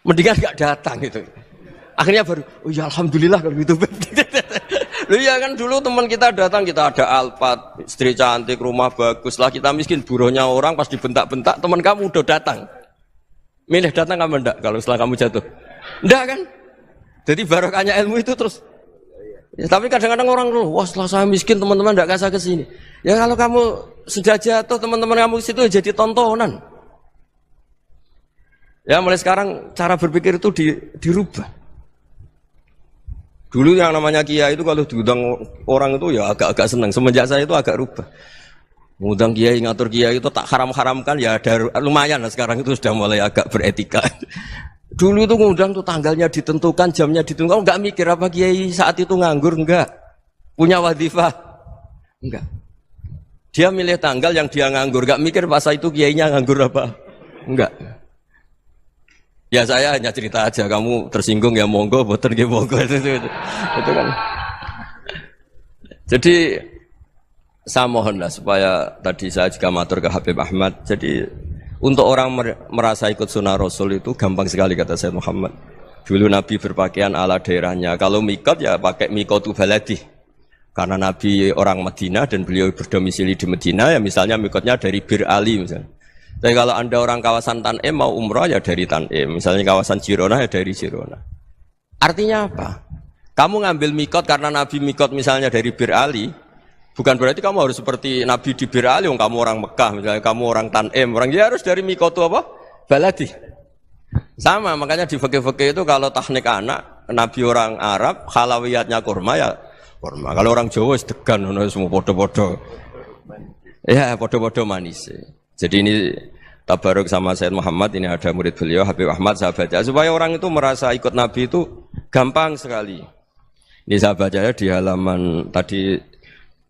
Speaker 1: Mendingan enggak datang gitu. Akhirnya baru, oh ya alhamdulillah kalau gitu. Loh ya kan dulu teman kita datang, kita ada Alphard, istri cantik, rumah bagus. Lah kita miskin, buruhnya orang pas dibentak-bentak, teman kamu udah datang. Milih datang apa enggak kalau setelah kamu jatuh? Enggak kan? Jadi barokahnya ilmu itu terus. Ya, tapi kadang-kadang orang wah setelah saya miskin teman-teman enggak kasih ke sini. Ya kalau kamu sudah jatuh teman-teman kamu situ jadi tontonan. Ya mulai sekarang cara berpikir itu dirubah. Dulu yang namanya kiai itu kalau diundang orang itu ya agak-agak senang. Semenjak saya itu agak rubah. Ngundang kiai, ngatur kiai itu tak haram-haramkan ya ada lumayan lah sekarang itu sudah mulai agak beretika. Dulu itu ngundang tuh tanggalnya ditentukan, jamnya ditentukan, enggak mikir apa kiai saat itu nganggur, enggak. Punya wadifah, enggak. Dia milih tanggal yang dia nganggur, enggak mikir masa itu kiainya nganggur apa, enggak. Ya saya hanya cerita aja, kamu tersinggung ya monggo, boten nggih monggo itu kan. Jadi saya mohonlah supaya tadi saya juga matur ke Habib Ahmad. Jadi untuk orang merasa ikut sunnah Rasul itu gampang sekali kata Sayyid Muhammad. Dulu Nabi berpakaian ala daerahnya. Kalau mikot ya pakai mikotu baladi. Karena Nabi orang Madinah dan beliau berdomisili di Madinah ya misalnya mikotnya dari Bir Ali misalnya. Tapi kalau anda orang kawasan Tanim mau umrah ya dari Tanim. Misalnya kawasan Jirona ya dari Jirona. Artinya apa? Kamu ngambil mikot karena Nabi mikot misalnya dari Bir Ali. Bukan berarti kamu harus seperti Nabi di Bir Ali, kamu orang Mekah, misalnya kamu orang Tanim, orang dia harus dari mikotu apa? Baladi. Sama, makanya di fikih-fikih itu kalau teknik anak, Nabi orang Arab, halawiyatnya kurma ya kurma. Kalau orang Jawa sedegan, semua podo-podo. Ya, podo-podo manis. Jadi ini tabaruk sama Sayyid Muhammad, ini ada murid beliau, Habib Ahmad, saya baca. Supaya orang itu merasa ikut Nabi itu gampang sekali. Ini saya baca ya di halaman tadi,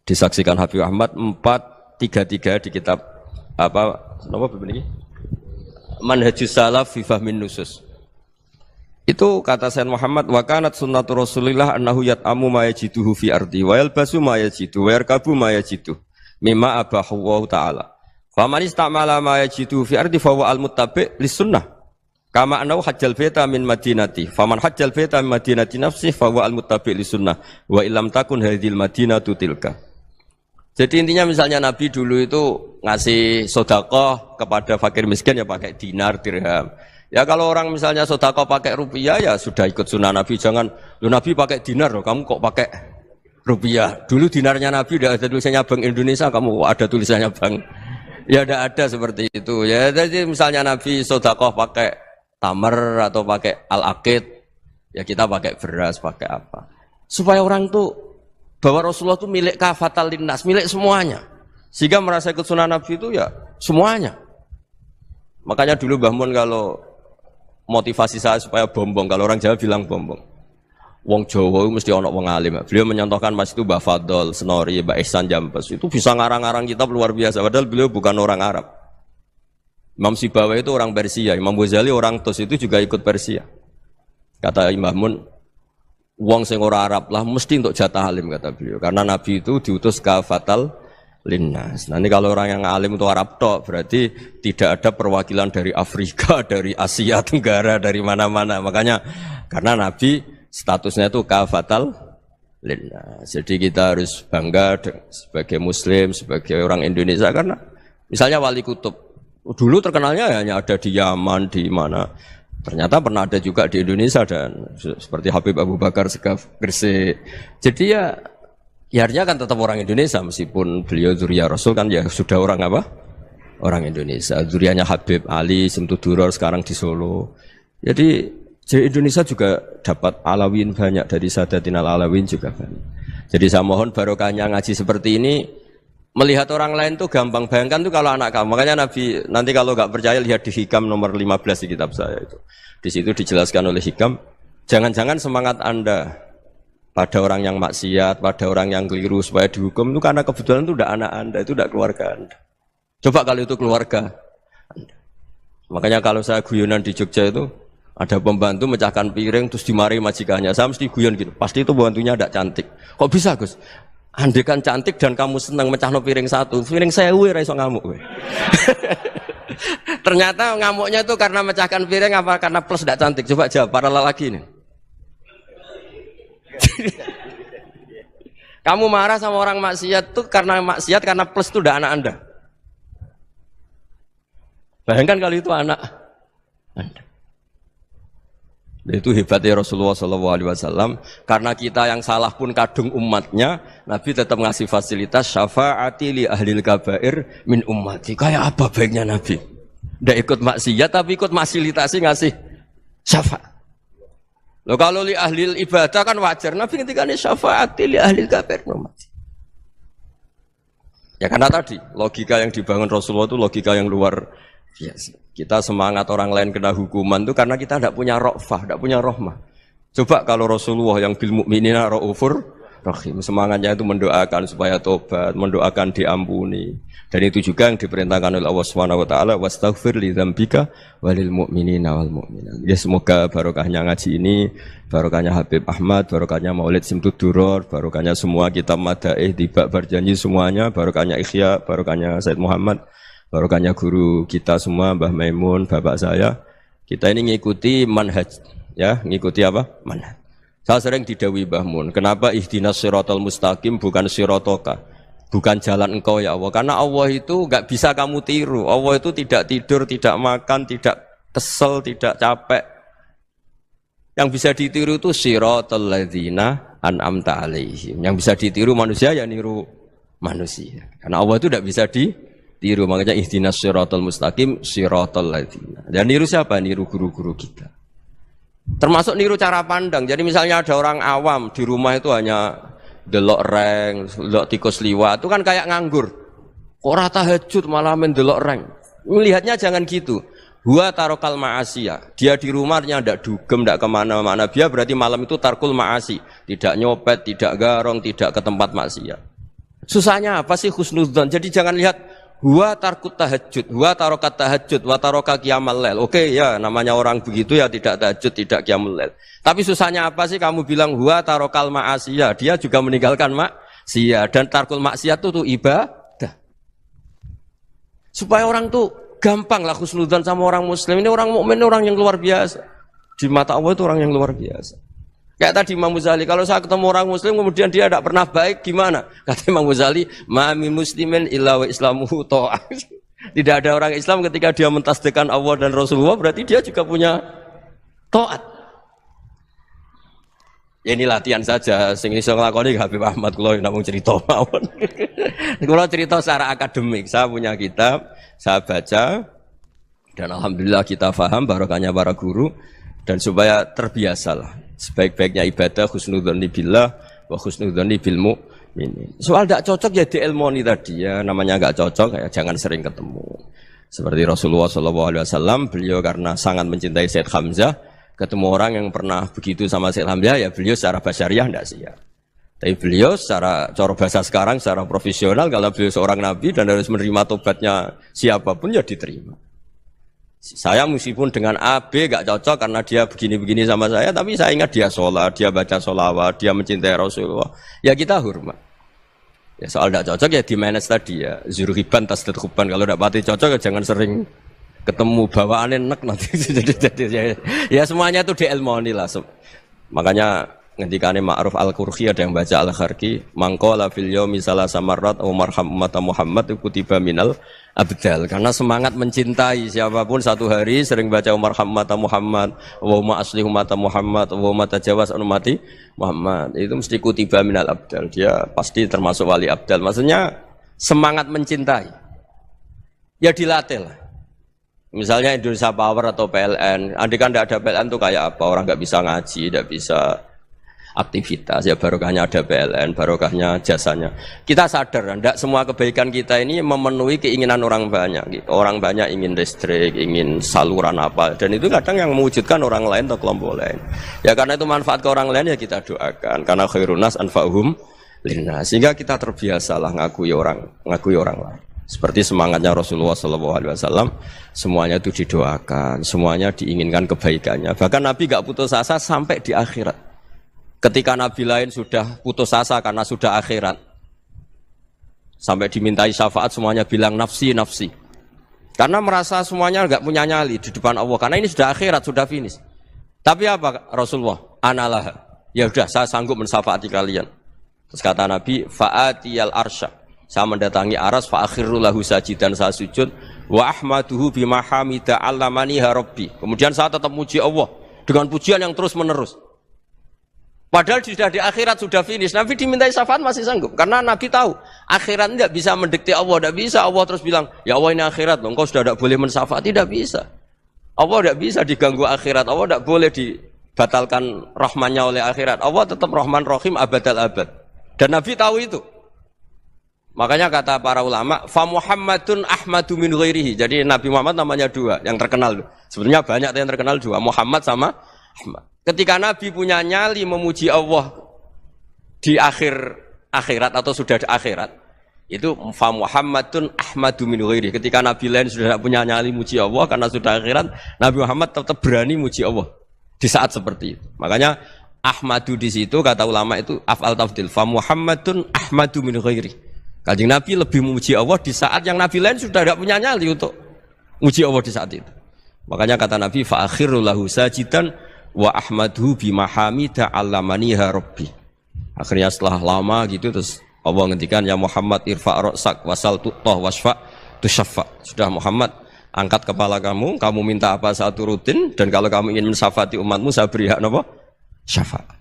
Speaker 1: disaksikan Habib Ahmad 433 di kitab apa begini? Manhajus Salaf fi Fahmin Nusus. Itu kata Sayyid Muhammad wa kanat sunnatu Rasulillah annahu yat'amu ma yajiduhu fi ardi wa yalbasu ma yajidu wa yarkabu ma yajidu mimma abahu wa ta'ala. Fa man istamala ma yajidu fi ardi fa huwa al-muttabi' lis-sunnah. Kama annahu hajjal baita min madinati. Faman hajjal baita min madinati nafsi fa huwa al-muttabi' lis-sunnah wa illam takun hadhil madinatu tilka. Jadi intinya misalnya Nabi dulu itu ngasih sodakoh kepada fakir miskin ya pakai dinar, dirham. Ya kalau orang misalnya sodakoh pakai rupiah ya sudah ikut sunnah Nabi. Jangan, Nabi pakai dinar loh, kamu kok pakai rupiah. Dulu dinarnya Nabi udah ada tulisannya Bank Indonesia, kamu ada tulisannya Bank. Ya udah ada seperti itu. Ya jadi misalnya Nabi sodakoh pakai tamar atau pakai al-aqid, ya kita pakai beras, pakai apa. Supaya orang tuh bahwa Rasulullah itu milik kafatal linnas, milik semuanya. Sehingga merasa ikut sunnah Nabi itu ya semuanya. Makanya dulu Mbah Mun kalau motivasi saya supaya bombong, kalau orang Jawa bilang bombong. Wong Jawa mesti ono wong alim. Beliau menyontohkan pas itu Mbah Fadol, Senori, Mbah Ihsan Jambes. Itu bisa ngarang-ngarang kitab luar biasa. Padahal beliau bukan orang Arab. Imam Sibawai itu orang Persia, Imam Ghazali orang Tus itu juga ikut Persia. Kata Imam Mun, wong sing ora Arab lah mesti untuk jatah alim kata beliau. Karena Nabi itu diutus kafatal linnas. Nanti kalau orang yang alim itu Arab tok, berarti tidak ada perwakilan dari Afrika, dari Asia Tenggara, dari mana-mana. Makanya karena Nabi statusnya itu kafatal linnas. Jadi kita harus bangga sebagai Muslim, sebagai orang Indonesia karena misalnya Wali Kutub dulu terkenalnya hanya ada di Yaman, di mana. Ternyata pernah ada juga di Indonesia dan seperti Habib Abu Bakar Segaf Gresik. Jadi ya artinya kan tetap orang Indonesia meskipun beliau zuriyah Rasul kan ya sudah orang apa? Orang Indonesia. Zuriyahnya Habib Ali Simtuduror sekarang di Solo. Jadi Indonesia juga dapat alawin banyak dari Sadatinal Alawin juga banyak. Jadi saya mohon barokahnya ngaji seperti ini. Melihat orang lain tuh gampang, bayangkan tuh kalau anak kamu. Makanya Nabi, nanti kalau nggak percaya lihat di Hikam nomor 15 di kitab saya itu. Di situ dijelaskan oleh Hikam, jangan-jangan semangat Anda pada orang yang maksiat, pada orang yang keliru supaya dihukum itu karena kebetulan itu udah anak Anda, itu udah keluarga Anda. Coba kalau itu keluarga Anda. Makanya kalau saya guyonan di Jogja itu ada pembantu mecahkan piring terus dimarahi majikannya. Saya mesti guyon gitu. Pasti itu pembantunya tidak cantik. Kok bisa, Gus? Andai kan cantik dan kamu senang mecahno piring satu, piring 1000 ra iso ngamuk kowe. Ternyata ngamuknya itu karena mecahkan piring apa karena plus tidak cantik? Coba jawab para lelaki ini. Kamu marah sama orang maksiat tuh karena maksiat karena plus itu udah anak Anda. Bayangkan kalau itu anak Anda. Itu hebatnya Rasulullah SAW. Karena kita yang salah pun kadung umatnya, Nabi tetap ngasih fasilitas syafaati li ahlil kabair min ummati. Kayak apa baiknya Nabi? Tidak ikut maksiat tapi ikut fasilitasi ngasih syafaat. Loh kalau li ahlil ibadah kan wajar. Nabi ketika ini syafaati li ahlil kabair min ummati. Ya karena tadi logika yang dibangun Rasulullah itu logika yang luar biasa. Kita semangat orang lain kena hukuman itu karena kita tidak punya ra'fah, tidak punya rahmah. Coba kalau Rasulullah yang bil mukminina raufur rahim, semangatnya itu mendoakan supaya tobat, mendoakan diampuni. Dan itu juga yang diperintahkan oleh Allah Subhanahu wa taala, wastaghfir li dzambika walil mu'minina wal mu'minat. Ya semoga barokahnya ngaji ini, barokahnya Habib Ahmad, barokahnya Maulid Simtud Duror, barokahnya semua kitab madaih tiba berjanji semuanya, barokahnya Ikhya, barokahnya Said Muhammad, barokahnya guru kita semua, Mbah Maimun, bapak saya. Kita ini ngikuti manhaj, ya, ngikuti apa? Manhaj. Saya sering didhawuhi Mbah Mun, kenapa ihdinas siratal mustaqim bukan siratoka? Bukan jalan engkau ya Allah. Karena Allah itu enggak bisa kamu tiru. Allah itu tidak tidur, tidak makan, tidak kesel, tidak capek. Yang bisa ditiru itu siratal ladzina an'amta alaihim. Yang bisa ditiru manusia ya niru manusia. Karena Allah itu tidak bisa ditiru. Makanya ihdinas siratal mustaqim siratal ladzina. Dan niru siapa? Niru guru-guru kita. Termasuk niru cara pandang. Jadi misalnya ada orang awam di rumah itu hanya delok reng, delok tikus liwat, itu kan kayak nganggur. Kok ora tahajud malah main delok reng. Melihatnya jangan gitu. Huwa tarokal ma'asiyah. Dia di rumahnya ndak dugem, ndak kemana-mana. Dia berarti malam itu tarkul ma'asi. Tidak nyopet, tidak garong, tidak ke tempat maksiat. Susahnya apa sih husnudzon? Jadi jangan lihat huwa tarkut tahajud, huwa tarokat tahajud, wa taroka qiyamal lail. Oke ya, namanya orang begitu ya tidak tahajud, tidak qiyamul lail. Tapi susahnya apa sih kamu bilang huwa tarokal ma'asiyah? Dia juga meninggalkan maksiat dan tarkul maksiat itu ibadah. Supaya orang tuh gampang lah husnudzon sama orang muslim. Ini orang mukmin, orang yang luar biasa. Di mata Allah itu orang yang luar biasa. Kayak tadi Imam Ghazali, kalau saya ketemu orang muslim kemudian dia tidak pernah baik, gimana? Kata Imam Ghazali, ma min muslimin illa wa islamuhu ta'ah. Tidak ada orang Islam ketika dia mentasdihkan Allah dan Rasulullah, berarti dia juga punya taat. Ya ini latihan saja, sing iso nglakoni Habib Ahmad kula namung cerita mawon. Kula cerita secara akademik, saya punya kitab, saya baca dan alhamdulillah kita paham barokahnya para guru dan supaya terbiasalah. Sebaik-baiknya ibadah husnudzon billah wa husnudzon bil mu'minin. Soal tidak cocok ya diilmoni tadi ya, namanya enggak cocok ya jangan sering ketemu. Seperti Rasulullah SAW, beliau karena sangat mencintai Said Hamzah, ketemu orang yang pernah begitu sama Said Hamzah ya beliau secara basyariah tidak siap. Tapi beliau secara cara bahasa sekarang secara profesional kalau beliau seorang nabi dan harus menerima tobatnya siapapun ya diterima. Saya meskipun dengan A, B gak cocok karena dia begini-begini sama saya, tapi saya ingat dia sholat, dia baca sholawat, dia mencintai Rasulullah. Ya kita hormat. Ya soal gak cocok ya di manage tadi ya. Zurhiban tasdid khuban. Kalau gak pati cocok ya jangan sering ketemu bawaannya enak nanti. Ya semuanya itu diilmoni lah. Makanya ngendikane Ma'ruf Al-Qurhi ada yang baca Al-Kharki, mangqala fil yaumi salasa marrat aw marham ummata Muhammad kutiba minal abdal. Karena semangat mencintai siapapun satu hari sering baca marham ummata Muhammad, wa asli ummata Muhammad, wa tajawaz an ummati Muhammad. Itu mesti kutiba minal abdal. Dia pasti termasuk wali abdal. Maksudnya semangat mencintai. Ya dilatih lah. Misalnya Indonesia Power atau PLN, andai kan tidak ada PLN itu kayak apa? Orang nggak bisa ngaji, tidak bisa aktivitas, ya barokahnya ada PLN, barokahnya jasanya. Kita sadar, tidak semua kebaikan kita ini memenuhi keinginan orang banyak. Gitu. Orang banyak ingin listrik, ingin saluran apa, dan itu kadang yang mewujudkan orang lain atau kelompok lain. Ya karena itu manfaat ke orang lain ya kita doakan. Karena khairun nas anfa'uhum linnas. Sehingga kita terbiasalah ngakui orang lain. Seperti semangatnya Rasulullah SAW, semuanya itu didoakan, semuanya diinginkan kebaikannya. Bahkan Nabi gak putus asa sampai di akhirat. Ketika Nabi lain sudah putus asa karena sudah akhirat, sampai dimintai syafaat semuanya bilang nafsi, nafsi. Karena merasa semuanya enggak punya nyali di depan Allah. Karena ini sudah akhirat, sudah finish. Tapi apa Rasulullah? Analah. Ya udah, saya sanggup mensyafaati kalian. Terus kata Nabi, fa'atiyal arsya. Saya mendatangi aras, fa'akhirru lahu sajidan, saya sujud. Wa ahmaduhu bima hamida allamani rabbi. Kemudian saya tetap muji Allah. dengan pujian yang terus menerus. Padahal sudah di akhirat sudah finish. Nabi dimintai syafaat masih sanggup. Karena Nabi tahu akhirat tidak bisa mendikte Allah. Tidak bisa Allah terus bilang, ya Allah ini akhirat loh, engkau sudah tidak boleh mensyafaat. Tidak bisa. Allah tidak bisa diganggu akhirat. Allah tidak boleh dibatalkan rahmannya oleh akhirat. Allah tetap Rahman Rahim abadal abad. Dan Nabi tahu itu. Makanya kata para ulama, fa Muhammadun Ahmadu min ghairihi. Jadi Nabi Muhammad namanya dua yang terkenal. Sebenarnya banyak yang terkenal dua, Muhammad sama Ahmad. Ketika Nabi punya nyali memuji Allah di akhirat atau sudah di akhirat, itu fa Muhammadun Ahmadu min ghairihi. Ketika Nabi lain sudah tidak punya nyali muji Allah karena sudah akhirat, Nabi Muhammad tetap berani muji Allah di saat seperti itu. Makanya Ahmadu di situ kata ulama itu af'al tafdil, fa Muhammadun Ahmadu min ghairihi. Kanjeng Nabi lebih memuji Allah di saat yang Nabi lain sudah tidak punya nyali untuk muji Allah di saat itu. Makanya kata Nabi fa akhiru lahu sajidan wa ahmadhu bimahamida allamaniha rabbi. Akhirnya setelah lama gitu terus Allah ngendikan ya Muhammad irfa' ra'sak wasal tu'tah wasfa' tusyaffa. Sudah Muhammad angkat kepala kamu minta apa saat turutin, dan kalau kamu ingin mensyafaati umatmu saya beri hak napa? Syafaat.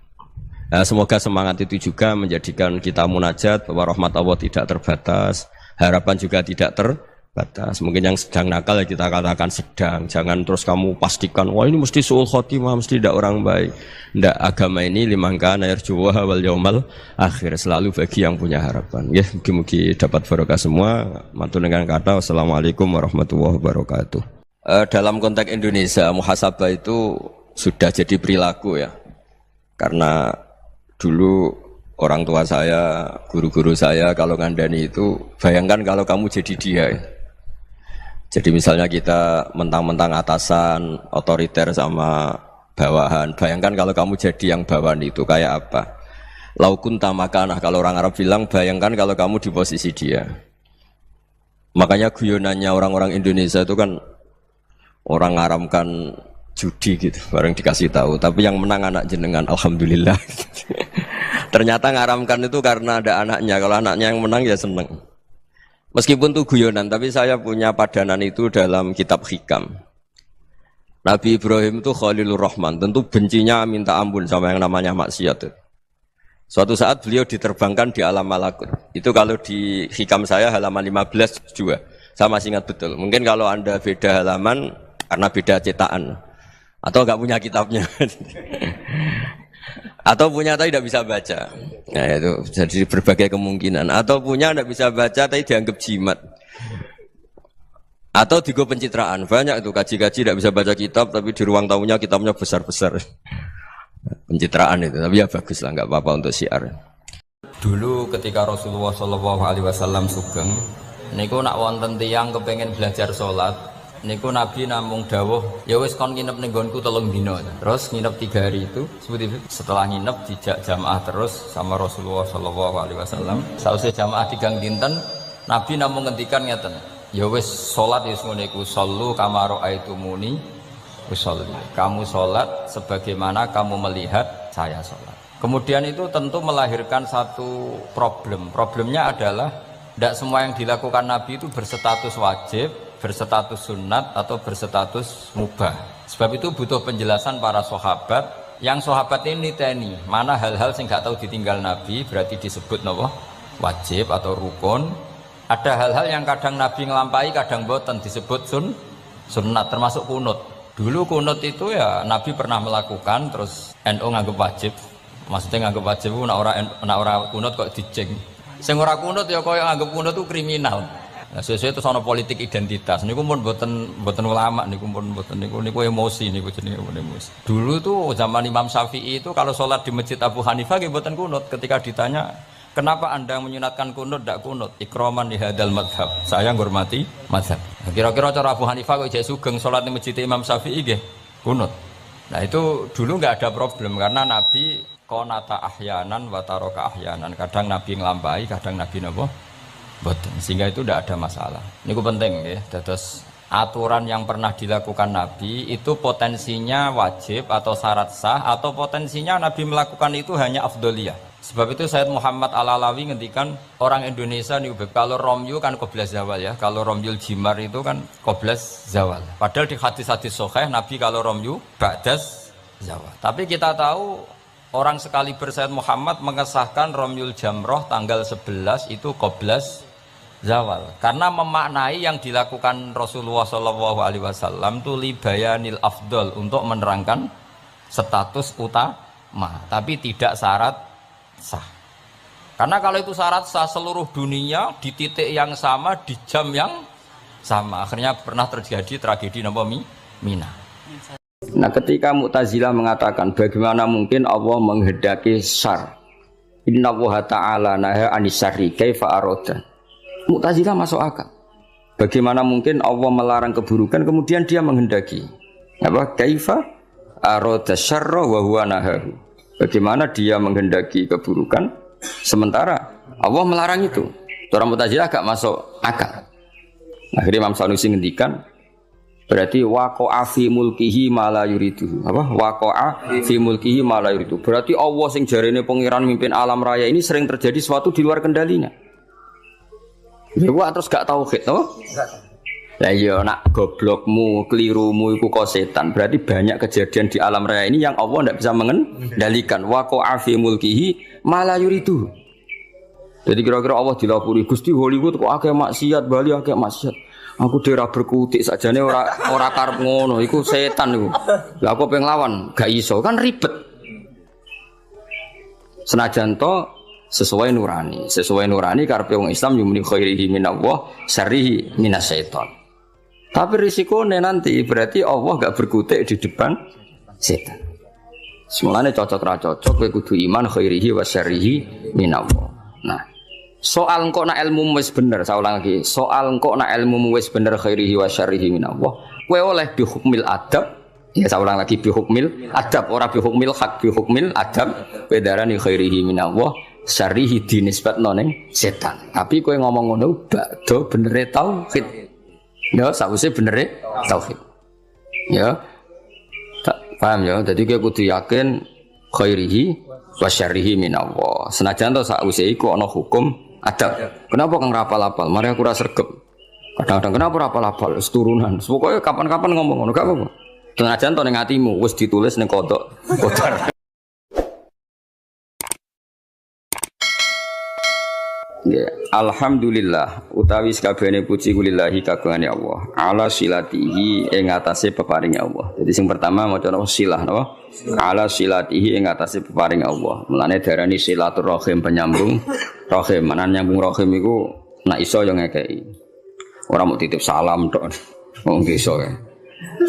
Speaker 1: Nah, semoga semangat itu juga menjadikan kita munajat bahwa rahmat Allah tidak terbatas, harapan juga tidak terbatas. Mungkin yang sedang nakal ya kita katakan sedang. Jangan terus kamu pastikan, wah ini mesti su'ul khotimah, mesti tidak orang baik. Tidak, agama ini liman kana yarjuwa wal yaumal akhir, selalu bagi yang punya harapan. Ya, mungkin dapat barokah semua. Matur dengan kata wassalamualaikum warahmatullahi wabarakatuh. Dalam konteks Indonesia, muhasabah itu sudah jadi perilaku ya. Karena dulu orang tua saya, guru-guru saya kalau ngandani itu, bayangkan kalau kamu jadi dia. Jadi misalnya kita mentang-mentang atasan, otoriter sama bawahan. Bayangkan kalau kamu jadi yang bawahan itu kayak apa? Laukun tamakanah, kalau orang Arab bilang, bayangkan kalau kamu di posisi dia. Makanya guyonannya orang-orang Indonesia itu kan orang ngaramkan judi gitu, bareng dikasih tahu. Tapi yang menang anak jenengan, alhamdulillah. Ternyata ngaramkan itu karena ada anaknya. Kalau anaknya yang menang ya seneng. Meskipun itu guyonan, tapi saya punya padanan itu dalam kitab Hikam. Nabi Ibrahim itu Khalilur Rahman, tentu bencinya minta ampun sama yang namanya maksiat. Suatu saat beliau diterbangkan di alam malakut. Itu kalau di Hikam saya halaman 15 juga. Saya masih ingat betul. Mungkin kalau Anda beda halaman karena beda cetakan. Atau enggak punya kitabnya. Atau punya tapi tidak bisa baca. Nah itu jadi berbagai kemungkinan. Atau punya tidak bisa baca tapi dianggap jimat. Atau digo pencitraan. Banyak itu kaji-kaji tidak bisa baca kitab tapi di ruang tamunya kitabnya besar-besar. Pencitraan itu, tapi ya bagus lah, nggak apa-apa untuk syiar. Dulu ketika Rasulullah SAW sugeng, niku nak wonten tiyang kepengen belajar sholat, niku Nabi namung dawuh, ya wis kon nginep ning nggonku 3 dina. Terus nginep 3 hari itu, setelah nginep dijak jamaah terus sama Rasulullah SAW. Sausé jamaah digang dinten, Nabi namung ngendikan ngeten, ya wis sholat wis ngene iku, sallu kama ra'aitumuni usolli. Kamu sholat sebagaimana kamu melihat saya sholat. Kemudian itu tentu melahirkan satu problem. Problemnya adalah tidak semua yang dilakukan Nabi itu berstatus wajib, berstatus sunat atau berstatus mubah. Sebab itu butuh penjelasan para sahabat. Yang sahabat ini niteni mana hal-hal yang nggak tahu ditinggal Nabi berarti disebut nopo wajib atau rukun. Ada hal-hal yang kadang Nabi ngelampai, kadang boten disebut sunat, termasuk kunut. Dulu kunut itu ya Nabi pernah melakukan, terus NU nganggep wajib. Maksudnya nganggep wajib nak ora kunut kok dijeng. Sing ora kunut ya koyo nganggep kunut itu kriminal. Nah, sesuai itu sono politik identitas. Niku pun boten ulama, niku pun boten niku emosi niku jenenge emosi. Dulu tuh zaman Imam Syafi'i itu kalau sholat di Masjid Abu Hanifah nggih boten kunut. Ketika ditanya, "Kenapa Anda menyunatkan kunut ndak kunut?" Ikroman di hadal madhab. Saya menghormati madhab. Kira-kira cara Abu Hanifah kok jek sugeng sholat di Masjid Imam Syafi'i nggih kunut. Nah itu dulu nggak ada problem karena Nabi qanata ahyanan wa taraka ahyanan. Kadang Nabi nglampahi, kadang Nabi napa? Boten. Sehingga itu tidak ada masalah. Niku penting nggih. Dados aturan yang pernah dilakukan Nabi itu potensinya wajib atau syarat sah atau potensinya Nabi melakukan itu hanya afdholiyah. Sebab itu Sayyid Muhammad Al-Alawi ngendikan orang Indonesia nih kalau romyu kan qoblas zawal ya, kalau romyul jimar itu kan qoblas zawal. Padahal di hadis-hadis sahih Nabi kalau romyu ba'das
Speaker 2: zawal. Tapi kita tahu orang sekali Sayyid Muhammad mengesahkan Romyul Jamroh tanggal 11 itu qoblas zawal. Karena memaknai yang dilakukan Rasulullah SAW itu libayanil afdol, untuk menerangkan status utama, tapi tidak syarat sah. Karena kalau itu syarat sah, seluruh dunia di titik yang sama, di jam yang sama. Akhirnya pernah terjadi tragedi Mina.
Speaker 1: Nah, ketika Mu'tazilah mengatakan bagaimana mungkin Allah menghendaki syar, Inna Allah Ta'ala naha anis syarri kaifa aroda. Mu'tazilah masuk akal. Bagaimana mungkin Allah melarang keburukan kemudian dia menghendaki apa? Kaifa aroda syarra wa huwa nahahu. Bagaimana dia menghendaki keburukan sementara Allah melarang itu. Orang Mu'tazilah agak masuk akal. Akhirnya Imam Sanusi ngendikan, berarti waqa'a fi mulkihi ma la yuridu. Apa? Waqa'a fi mulkihi ma la yuridu. Berarti Allah sing jarene pangeran mimpin alam raya ini sering terjadi sesuatu di luar kendalinya. Dewa terus gak tauhid, toh? Lah iya nak goblokmu, kelirumu iku kok setan. Berarti banyak kejadian di alam raya ini yang Allah tidak bisa mengendalikan. Waqa'a fi mulkihi ma la yuridu. Jadi kira-kira Allah dilapuri Gusti Hollywood kok akeh maksiat, Bali akeh maksiat. Aku daerah berkutik sajane ora karep ngono, iku setan iku. Lah aku pengen lawan, gak iso, kan ribet. Senajan to sesuai nurani karepe wong Islam yumni khairihi minallah, syarrihi minasyaiton. Tapi risikonya nanti berarti Allah gak berkutik di depan setan. Semulanya cocok ra cocok kowe kudu iman khairihi wa syarrihi minallah. Nah, soal engkau nak ilmu wis bener, saya ulang lagi. Soal engkau nak ilmu wis bener khairihi wa syarrihi minallah. Kowe oleh bi hukmil adab. Ya saya ulang lagi bi hukmil adab, ora bi hukmil hak, bi hukmil adab. Kowe darani khairihi minallah, syarrihi dinisbatno ning setan. Tapi kowe ngomong ngono bakdo benere tauhid. Ya, sakwise benere tauhid. Ya. Tak paham ya. Jadi kowe kudu yakin khairihi wa syarrihi minallah. Senajan to sakwise iku ana hukum adab. Kenapa kang rapal-apal? Mari aku ora sregep. Kadang-kadang kenapa rapal-apal? Wis turunan. Pokoke kapan-kapan ngomong ngono gak apa-apa. Senajan to ning atimu wis ditulis ning kodok. Ya, alhamdulillah utawi sakabehane puji kulillahi kagungane Allah. Ala silatihi ing atase peparinge Allah. Jadi sing pertama maca napa silah napa? Ala silatihi ing atase peparinge Allah. Mulane darani silaturrahim penyambung rahim. Manan nyambung rahim iku nek iso yo ngekeki. Ora mau titip salam tok. Wong iso kae.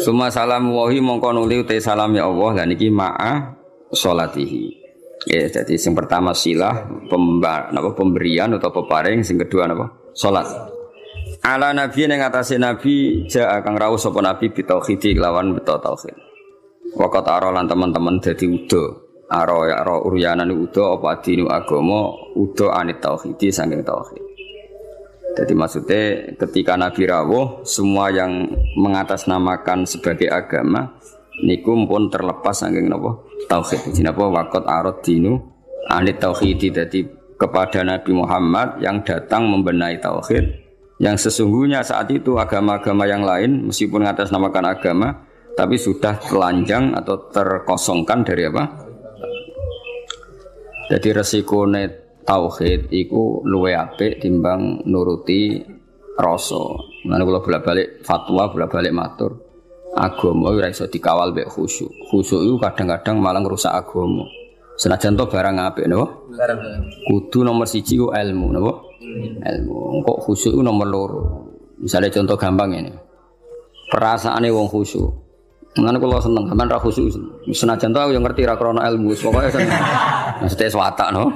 Speaker 1: Suma salam wahi mongko nuli uta salam ya Allah lan iki ma'a sholatihi. Ya, jadi yang pertama silah pemberian atau peparing, yang kedua apa? Salat. Ala nabi yang ngatasi nabi ja kang rawuh sapa nabi bitauhid lawan beto tauhid. Waqat arolan teman-teman dadi udo. Aro uryanan udo apa dinu agama udo anit tauhid saking tauhid. Jadi maksudnya ketika nabi rawuh semua yang mengatasnamakan sebagai agama niku pun terlepas saking napa tauhid. Jenenge apa waqat arad dinu anit tauhid. Jadi kepada Nabi Muhammad yang datang membenahi tauhid yang sesungguhnya saat itu agama-agama yang lain meskipun mengatasnamakan agama tapi sudah telanjang atau terkosongkan dari apa? Jadi resikone tauhid iku luwih apik timbang nuruti rasa. Mulane kula bolak-balik fatwa, bolak-balik matur. Agama ora iso dikawal mek khusyuk. Khusyuk itu kadang-kadang malah ngrusak agama. Senajan to barang apik napa? Barang. Kudu nomor 1 ku ilmu napa? Ilmu. Kok khusyuk itu nomor 2. Misalnya contoh gampang ini. Perasaane wong khusyuk. Mulane kula seneng sampean ra khusyuk. Senajan to aku yo ngerti ra krana ilmu, pokoke seneng. Mesti watak no.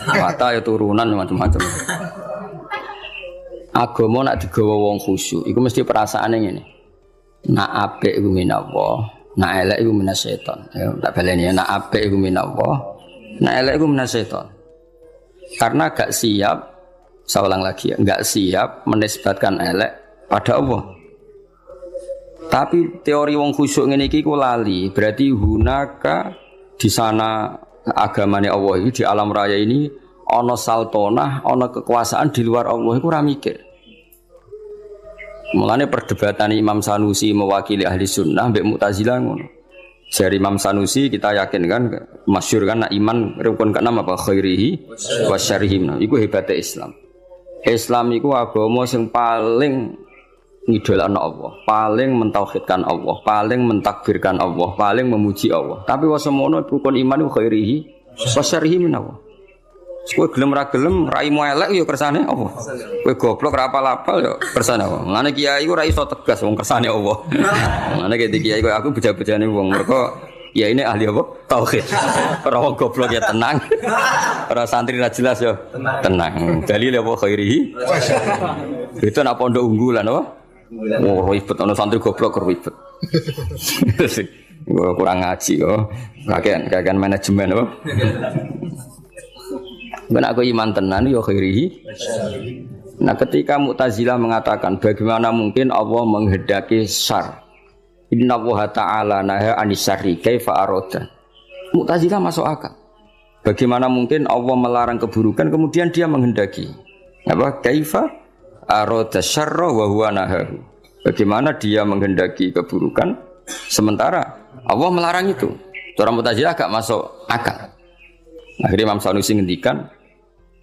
Speaker 1: Watak ya turunan macam-macam. Agama nak digawa wong khusyuk, iku mesti perasaane ngene. Nak apik iku minallah, nak elek iku minasyaiton. Ya tak baleni nak apik iku minallah, nak elek iku minasyaiton. Karena gak siap, saya ulang lagi ya, gak siap menisbatkan elek pada Allah. Tapi teori wong khusyuk ngene iki ku lali, berarti hunaka di sana agamane Allah iki di alam raya ini ana saltonah, ana kekuasaan di luar Allah iku ora mikir. Mulane perdebatan Imam Sanusi mewakili ahli sunnah mbek Mu'tazilah ngono. Dari Imam Sanusi kita yakin kan masyhur kan iman rukun keenam apa khairihi wa syarrihi. Iku hebatnya Islam. Islam iku agama sing paling ngidolakno Allah, paling mentauhidkan Allah, paling mentakbirkan Allah, paling memuji Allah. Tapi wasemono rukun iman iku khairihi wa syarrihi min Allah. Kowe gelem ra gelem raimu elek ya kersane Allah. Kowe goblok ra apal-apal ya kersane Allah. Ngene kiai iku ra iso tegas wong kersane Allah. Ngene kiai kowe aku beja-bejane wong mergo ya ini ahli apa? Tauhid. Ora wong goblok ya tenang. Ora santri ra jelas ya tenang. Dalil apa khairihi? Itu nak pondok unggulan apa? Oh ribet ana santri goblok ribet. Kurang ngaji kok. Kakean manajemen apa? Ben aku iman tenan ya khairihi. Nah ketika Mu'tazilah mengatakan bagaimana mungkin Allah menghendaki syar. Inna Allah ta'ala naha anisari kaifa aroda. Mu'tazilah masuk akal. Bagaimana mungkin Allah melarang keburukan kemudian dia menghendaki. Apa? Kaifa aroda syarra wa huwa nahahu. Bagaimana dia menghendaki keburukan sementara Allah melarang itu. Orang Mu'tazilah agak masuk akal. Akhirnya Imam Sanusi ngendikan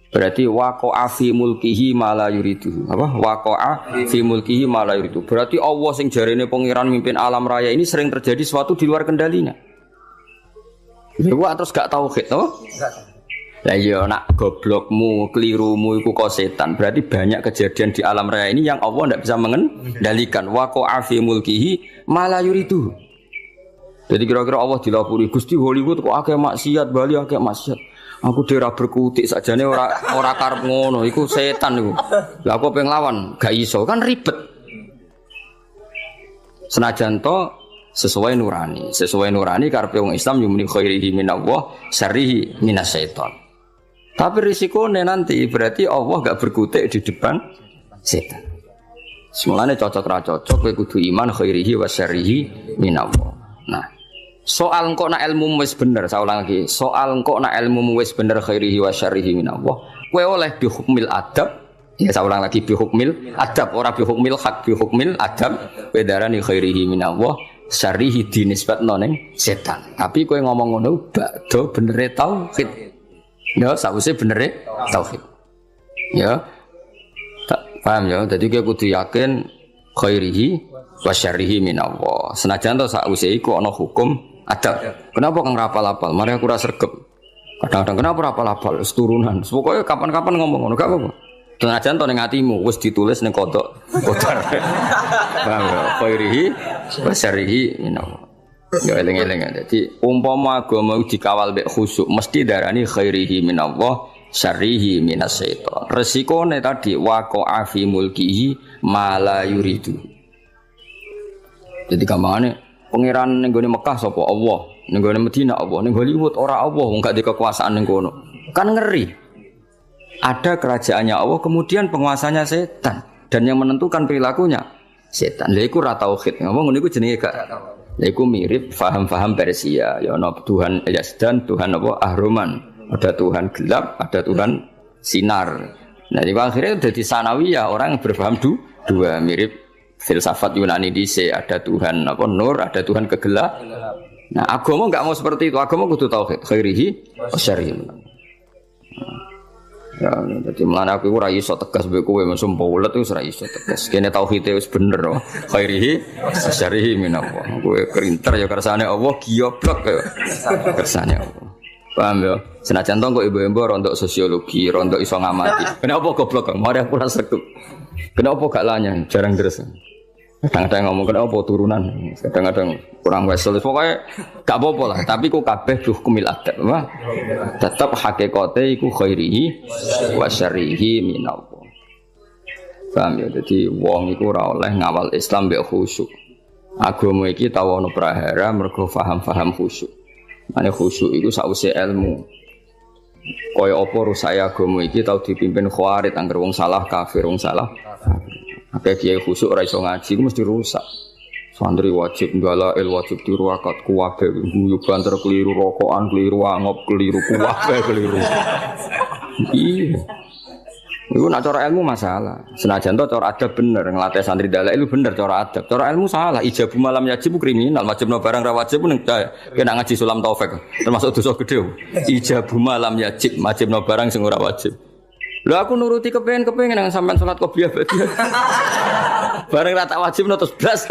Speaker 1: berarti waqa'a fi mulkihi ma la yuridu. Apa? Waqa'a fi mulkihi ma la yuridu. Berarti Allah sing jarene pangeran mimpin alam raya ini sering terjadi sesuatu di luar kendalinya. Lha terus gak tauhid to? Lah iya nak goblokmu, kelirumu iku kok setan. Berarti banyak kejadian di alam raya ini yang Allah tidak bisa mengendalikan. Waqa'a fi mulkihi ma la yuridu. Jadi kira-kira Allah dilapuri Gusti Hollywood kok akeh maksiat, Bali akeh maksiat. Aku dhewe berkutik sakjane ora karep ngono, iku setan iku. Lah aku pengen lawan, gak iso, kan ribet. Senajan to sesuai nurani karepe wong Islam yumni khairihi minallah, syarrihi minasyaiton. Tapi risikone nanti berarti Allah gak berkutik di depan setan. Semulane cocok ra cocok kowe kudu iman khairihi wa syarrihi minallah. Nah, soal engkau nak ilmu wis bener, saya ulang lagi. Soal engkau nak ilmu wis bener khairihi wa syarrihi minallah. Kowe oleh bi hukmil adab. Ya saya ulang lagi bi hukmil adab, ora bi hukmil hak, bi hukmil adab. Kowe darani khairihi minallah, syarrihi dinisbatno ning setan. Tapi kowe ngomong ngono bakdo benere tauhid. Ya, sawise benere tauhid. Ya. Paham ya? Dadi kowe kudu yakin khairihi wa syarrihi minallah. Senajan to sakwise iku ana hukum adab. Kenapa kang rapal-apal? Mari aku ora sregep. Kadang-kadang kenapa rapal-apal? Wis turunan. Pokoke kapan-kapan ngomong ngono gak apa-apa. Senajan to ning atimu wis ditulis ning kodok. Paham ya? Khairihi wa syarrihi minallah. Ya eling-eling. Dadi umpama agama dikawal mek khusyuk mesti darani khairihi minallah, syarrihi minasyaiton. Resikone tadi waqa'a fi mulkihi ma la yuridu. Jadi gampangane pangeran ning gone Mekah sapa Allah, ning gone Madinah Allah, ning Hollywood ora Allah, wong gak di kekuasaan ning kono. Kan ngeri. Ada kerajaannya Allah kemudian penguasanya setan dan yang menentukan perilakunya setan. Lha iku ra tauhid. Ngomong ngene iku jenenge gak. Lha iku mirip faham-faham Persia. Ya ana Tuhan Yazdan, Tuhan apa Ahroman. Ada Tuhan gelap, ada Tuhan sinar. Nah, di akhirnya jadi sanawiyah orang yang berpaham dua mirip filsafat Yunani dhisik, ada Tuhan apa nur, ada Tuhan kegelap. Nah, agama enggak mau seperti itu. Agama kudu tauhid, khairihi wa syarrihi. Ya, jadi mulane aku ora iso tegas mbek kowe mesum paulet wis ora iso tegas. Kene tauhid wis bener, khairihi wa syarrihi minallah. Kowe kerinter ya kersane Allah, gioblok ya kersane Allah. Paham ya? Senajan to kok ibu-ibu rontok sosiologi, rontok iso ngamati. Kenapa goblok kok? Mari aku ora sregep. Kenapa gak lanyah? Jarang deres. Kadang-kadang ngomong kenapa turunan, kadang-kadang kurang wesel. Pokoknya gak apa-apa lah. Tapi ku kabeh hukumil adab. Tetap hakikate iku khairihi wa syarrihi minallah. Paham ya? Jadi wong iku ora oleh ngawal Islam mbek khusyuk. Agama iki tau ana prahara mergo paham-paham khusyuk. Ane khusyuk iku sakwise ilmu. Kaya apa rusake agama iki tau dipimpin khawarit angger wong salah kafir, wong salah. Akeh kiai khusyuk ora iso ngaji ku mesti rusak. Santri wajib ngalail wajib tiru akad kuwabe guyu banter keliru rokokan keliru angop keliru kuwabe keliru. Iya. Iku nak cara ilmu masalah. Senajan to cara adab bener, ngelatih santri dalek itu bener cara adab. Cara ilmu salah. Ijabu malam yajib kriminal, wajibno barang ra wajib ning kena ngaji sulam taufik. Termasuk dosa gede. Ijabu malam yajib, wajibno barang sing ora wajib. Lho aku nuruti kepengin nang sampean salat qobliyah badiah. Bareng ra tak wajibno terus blas.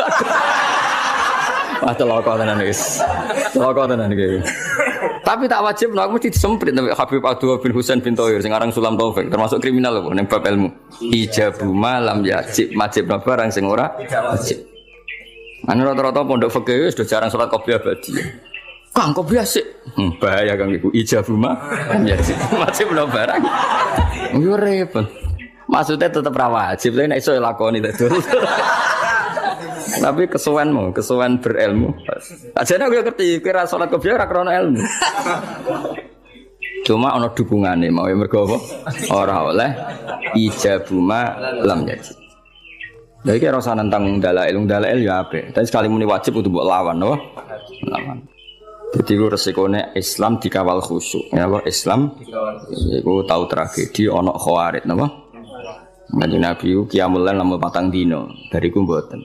Speaker 1: Wah celaka tenan wis. Celaka tenan iki. Tapi tak wajib aku mesti disemprit sampai Habib Abdul bin Husain bin Thohir sing aran Sulam Taufik termasuk kriminal lho ning bab ilmu. Ijabu malam yajib wajibno barang sing ora wajib. Anu rata-rata pondok fikih wis do jarang salat qobliyah badiah. Kang qobliyah sik. Bahaya Kang iku ijabu malam yajib wajibno barang. Yo repot. Maksudnya tetap ra wajib, tapi nek iso lakoni terus. Tapi kesuwen berilmu. Ajane aku ngerti kira salat qobliyah ora krana ilmu. Cuma ana dukungane mau mergo apa? Ora oleh ijabu ma lam yajib. Lha iki ora usah nentang dalail ya apik. Tapi sekali muni wajib kudu mbok lawan, napa? Lawan. Jadi itu resikone Islam dikawal khusyuk. Ya apa Islam? Iku tahu tragedi ana Khawarij napa? Kanjeng Nabi ku qiyamul lail lamun 4 dina, bariku mboten.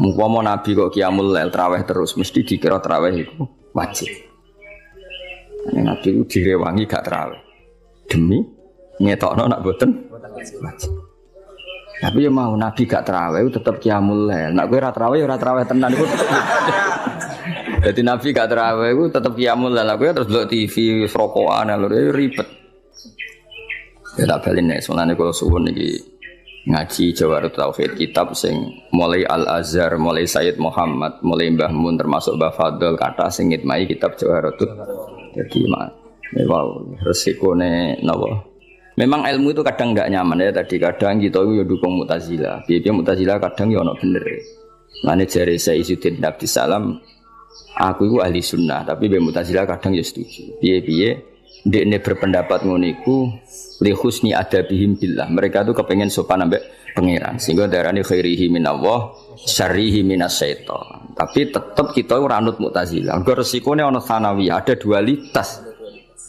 Speaker 1: Mumpama Nabi kok qiyamul lail traweh terus mesti dikira traweh iku wajib. Nabi ku direwangi gak traweh. Demi ngetokno nak mboten wajib. Tapi ya mau Nabi gak traweh tetep qiyamul lail. Nek kowe ora traweh ya ora traweh tenan iku. Dadi Nabi gak traweh iku tetep qiyamul lail. Kowe terus delok TV rokokan lho ribet. Ya tak balen nek sunane kula suwun iki ngaji Jawarut Tauhid kitab sing mulai Al-Azhar, mulai Sayyid Muhammad, mulai Mbah Mun termasuk Mbah Fadl kata sing ngitmai kitab Jawarut. Jadi wow resikone napa? Memang ilmu itu kadang enggak nyaman ya tadi kadang kita itu ya dukung Mu'tazilah. Piye Mu'tazilah kadang ya ono bener. Mane jare Sayyidina Abdussalam aku itu ahli sunnah tapi be Mu'tazilah kadang ya setuju. Piye-piye ndekne berpendapat ngono iku li husni adabihim billah. Mereka tuh kepengen sopan ambek pangeran. Sehingga darani khairihi minallah, syarrihi minasyaiton. Tapi tetap kita ora anut Mu'tazilah. Mergo resikone ana sanawiyah, ada dualitas.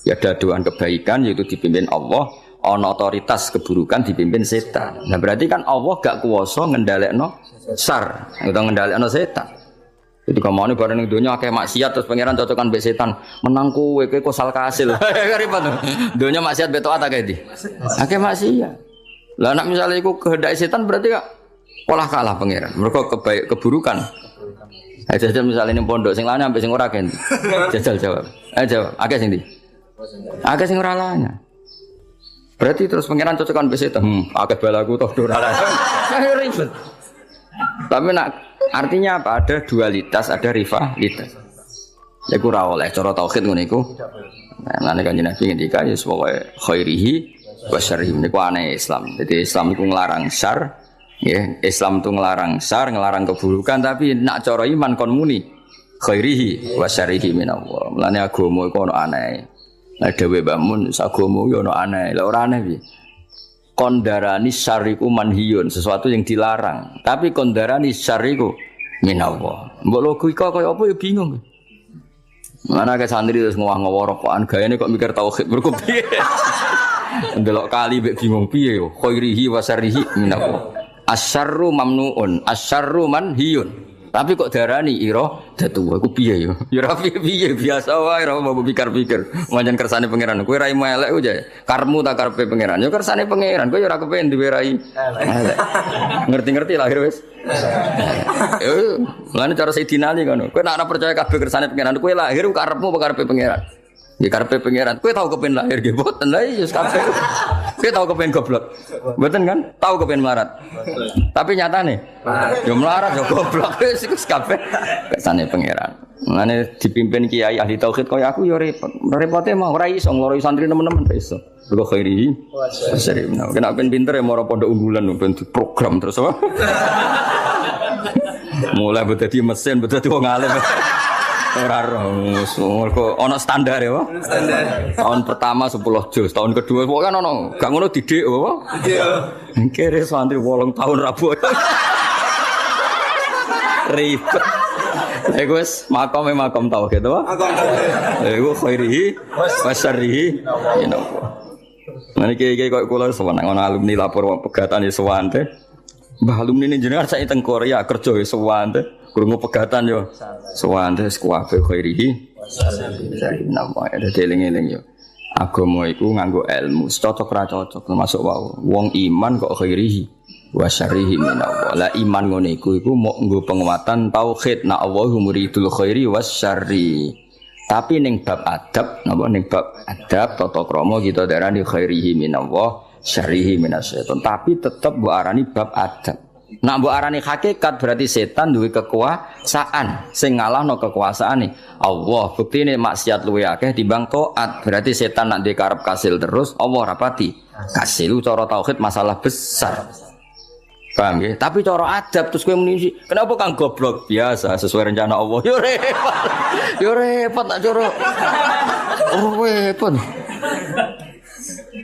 Speaker 1: Ya ada dua kebaikan yaitu dipimpin Allah, ana otoritas keburukan dipimpin setan. Nah berarti kan Allah gak kuwasa ngendhalekno syar, utawa ngendhalekno setan. Jadi kamane bareng ning donya akeh maksiat terus pangeran cocokan mbek setan. Menang kowe kosal kasil. Ribet. Donya maksiat beto ata kae di. Akeh maksiat. Lah nek misale iku kehendak setan berarti kok olah kalah pangeran. Mergo keburukan. Jajal misale ning pondok sing lane ambek sing ora gen. Jajal jawab. Jawab. Akeh sing ndi? Akeh sing ora lane. Berarti terus pangeran cocokan mbek setan. Akeh balaku toh ora lane. Ribet. Tapi nak artinya apa? Ada dualitas, ada rivalitas. Iku ora oleh cara tauhid ngono iku. Nah nek kanjeng Nabi ngendika ya pokoke khairihi wa syarrihi niku aneh Islam. Jadi Islam iku nglarang syar, nggih. Islam itu nglarang syar, nglarang keburukan tapi nak cara iman kon muni khairihi wa syarrihi minallah. Mulane agama iku ono aneh. Nek dhewe bangun agama yo ono aneh. Lah ora aneh piye? Kondarani syariku manhiyun sesuatu yang dilarang tapi kondarani syariku minallah mbok logika kaya apa ya bingung mana ke santri terus ngowah-ngowah rokokan gayane kok mikir tauhid mergo piye ndelok kali mek bingung piye yo khairihi wa syarrihi minallah asyarru mamnuun asyarru manhiyun tapi kok darani ira datu aku piye yo ya ora piye biasa wae ora mau pikir-pikir pancen kersane pangeran kowe ra imo elek aja karmu tak karepe pangeran yo kersane pangeran kowe yo ora kepen duwe rai elek ngerti-ngerti lahir wis yo lan cara Sayyidina Ali ngono kowe nek ora percaya kabeh kersane pangeran kowe lahir karepmu apa karepe pangeran ya karepe pangeran kowe tau kepen lahir nggih mboten lha iya kabeh kowe tau kepen goblok mboten kan tau kepen melarat tapi nyatane yo melarat yo goblok wis iku kabeh kersane pangeran ngene dipimpin kiai ahli tauhid kaya aku yo repote mau ora iso ngloroi santri nemen-nemen iso mergo khairi sering kena ben pinter ya moro pondok unggulan ben program terus apa mulai dadi mesin dadi wong alim ora mergo ana standar ya, standar. Tahun pertama 10 juz, tahun kedua kok kan ana gak ngono didik apa? Didik. Kere santri 8 tahun rabu. Ribet. Iku wis makom tauhid apa? Makom tauhid. Iku khairihi wa syarrihi. Nanti kayak kok kula sowan ana alumni lapor pegatan ya sowan teh. Mbah alumni ini jenengan saya teng Korea kerja ya sowan teh. Krungu pegatan yo. Sowan teh kuwabe khairihi. Dari nama ada eling-eling yo. Agama iku nganggo ilmu, cocok ra cocok termasuk wau. Wong iman kok khairihi wa syarrihi minallah. Lah iman ngene iku mok nggo penguatan tauhid na Allahu muridul khairi was syarri. Tapi ning bab adab, napa ning bab adab tata krama kita darani khairihi minallah, syarrihi minasyaiton. Tapi tetep mbok arani bab adab. Nak mbok arani hakikat berarti setan duwe kekuasaan sing ngalahno kekuasaane Allah. Buktine maksiat luwe akeh timbang taat. Berarti setan nak dikarep kasil terus, Allah rapati kasil. Cara tauhid masalah besar. Paham ya? Tapi cara adab terus kowe muni, kenapa kang goblok? Biasa sesuai rencana Allah. Yo repot. Yo repot tak cara. Oh repot.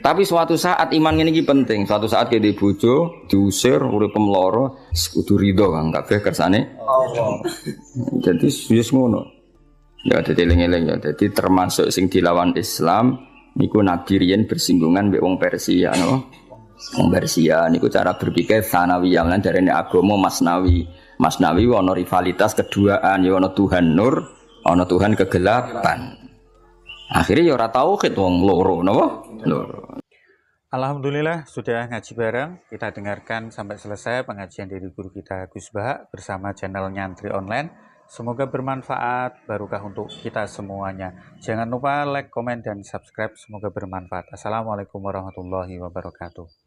Speaker 1: Tapi suatu saat iman ngene iki penting. Suatu saat ke bojo diusir urip pemloro kudu ridho kang kabeh kersane Allah. Jadi wis ngono. Ya dadi eling-eling ya. Dadi termasuk sing dilawan Islam niku Nabi riyen bersinggungan mbek wong Persia no. Wong Persia niku cara berpikir sanawiyah lan darene agama masnawi. Masnawi ana rivalitas keduaan ya ana Tuhan nur, ana Tuhan kegelapan. Akhirnya ya ora tauhid wong loro napa? Loro.
Speaker 3: Alhamdulillah sudah ngaji bareng. Kita dengarkan sampai selesai pengajian dari guru kita Gus Bahak bersama channel Nyantri Online. Semoga bermanfaat, barokah untuk kita semuanya. Jangan lupa like, komen, dan subscribe. Semoga bermanfaat. Assalamualaikum warahmatullahi wabarakatuh.